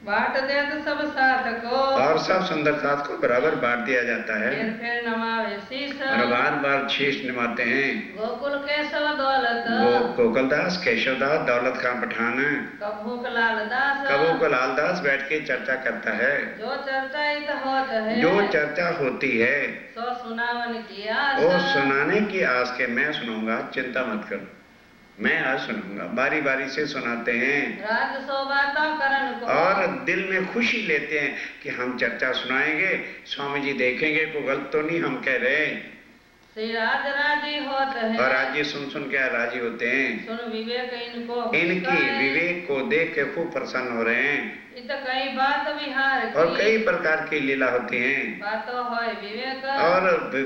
बाट देत सब साथ को, और सब सुंदर साथ को बराबर बांट दिया जाता है। फिर नमावे शीस, और बार बार शीश निभाते हैं। गोकुल केशव दौलत, गोकुलदास केशवदास दौलत खां पठान, कभू लाल दास, कबू को लालदास बैठ के चर्चा करता है। जो चर्चा इत होत है, जो चर्चा होती है सो सुनावन की आस, वो सुनाने की आस के मैं सुनाऊंगा, चिंता मत करो, मैं आज सुनाऊंगा। बारी बारी से सुनाते हैं राज शोभाता करण को, और दिल में खुशी लेते हैं कि हम चर्चा सुनाएंगे, स्वामी जी देखेंगे को गलत तो नहीं हम कह रहे। श्री राज राजी होत है, और आज ये सुन सुन के राजी होते हैं। सुन विवेक इनको, इनकी विवेक को देख के खूब प्रसन्न हो रहे हैं। इत कई बात विहार की, और कई प्रकार की लीला होती हैं। बातों होय विवेक, और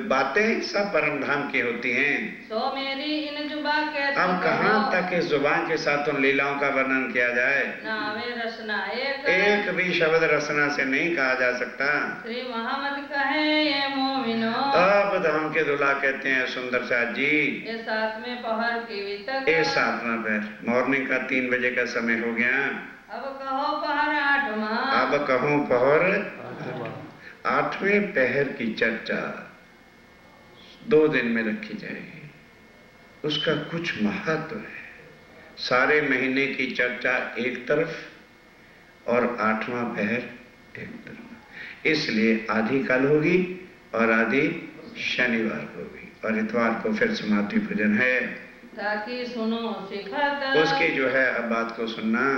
बातें सब परम धाम की होती हैं। सो मेरी इन जुबा के, अब कहाँ तक इस जुबान के साथ उन लीलाओं का वर्णन किया जाए। नावे रसना एक भी शब्द रचना से नहीं कहा जा सकता। श्री मोहम्मद कहे ये मोमिनो, अब धाम के दूल्हा कहते हैं सुंदर साथ जी, ये साथ में पहर की वितक, ये 7वां पहर मॉर्निंग का 3 बजे का समय हो गया। अब कहो पहर 8वां, अब कहूँ पहर 8वें पहर की चर्चा 2 दिन में रखी जाएगी। उसका कुछ महत्व है। सारे महीने की चर्चा एक तरफ और 8वां पहर एक तरफ, इसलिए आधी कल होगी और आधी शनिवार होगी और इतवार को फिर समाधि पूजन है। ताकि सुनो सिखत, उसकी जो है अब बात को सुनना।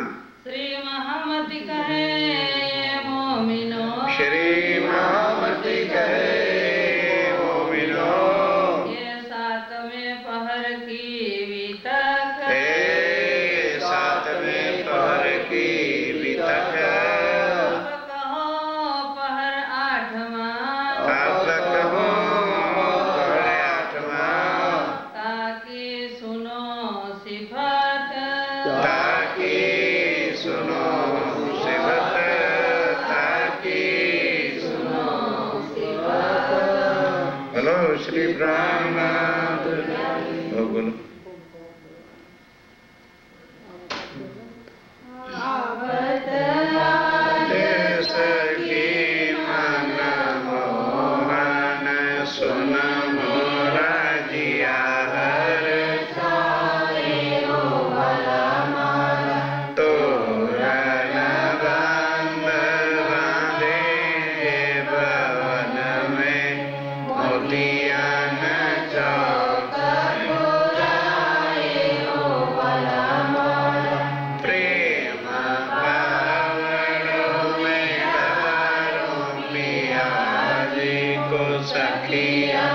श्री मोहम्मद कहे ये मोमिनो, श्री मोहम्मद कहे मोमिनो, ये 7वें पहर की वितक, 7वें पहर की वितक, अब कहो पहर 8वां, अब कहो पहर 8वां, ताकि सुनो सिफत, ताकि सुनो सिफत, ताकि सुनो सिफत। हेलो श्री ब्रह्मनाथ बोलो। देश की मन मोहन सुन मोरा जिया हर, तोरण बंद बांधे भवन में, मोतियन चौक प्रेम पावड़ों में तारों पियाजी को सखिया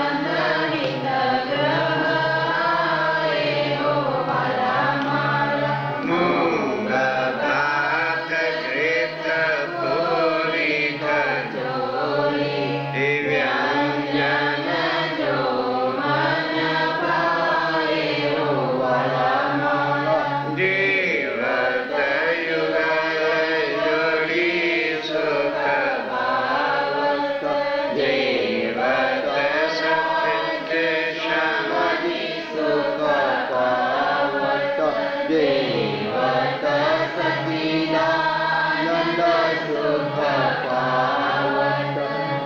मूंगा भात घृत पूरी खजूरी, दिव्यांजन जो मन जीवत युग जोड़ी सुख भावत, जीवत सत्य शांति सुख पावत, जीवत सच्चिदानंद सुख पावत,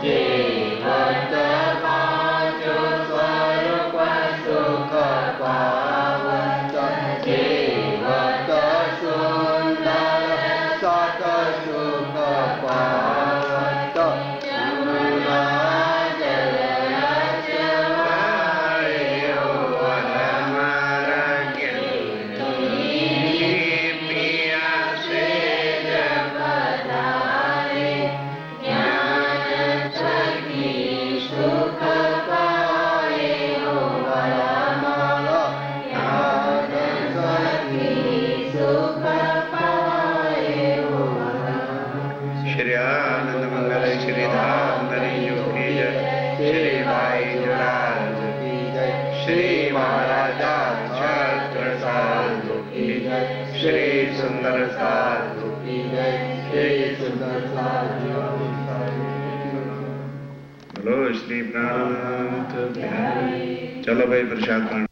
जीवत पांचों स्वरूप सुख पावत, जीवत सुंदर सत सुख पावत, यमुना जल रचवायो हमारा ज्ञान पिया से जब पधारे, ज्ञान श्री सुंदर साधु की जय, श्री सुंदर साधु। बोलो श्री प्राणनाथ बिहारी। चलो भाई प्रसाद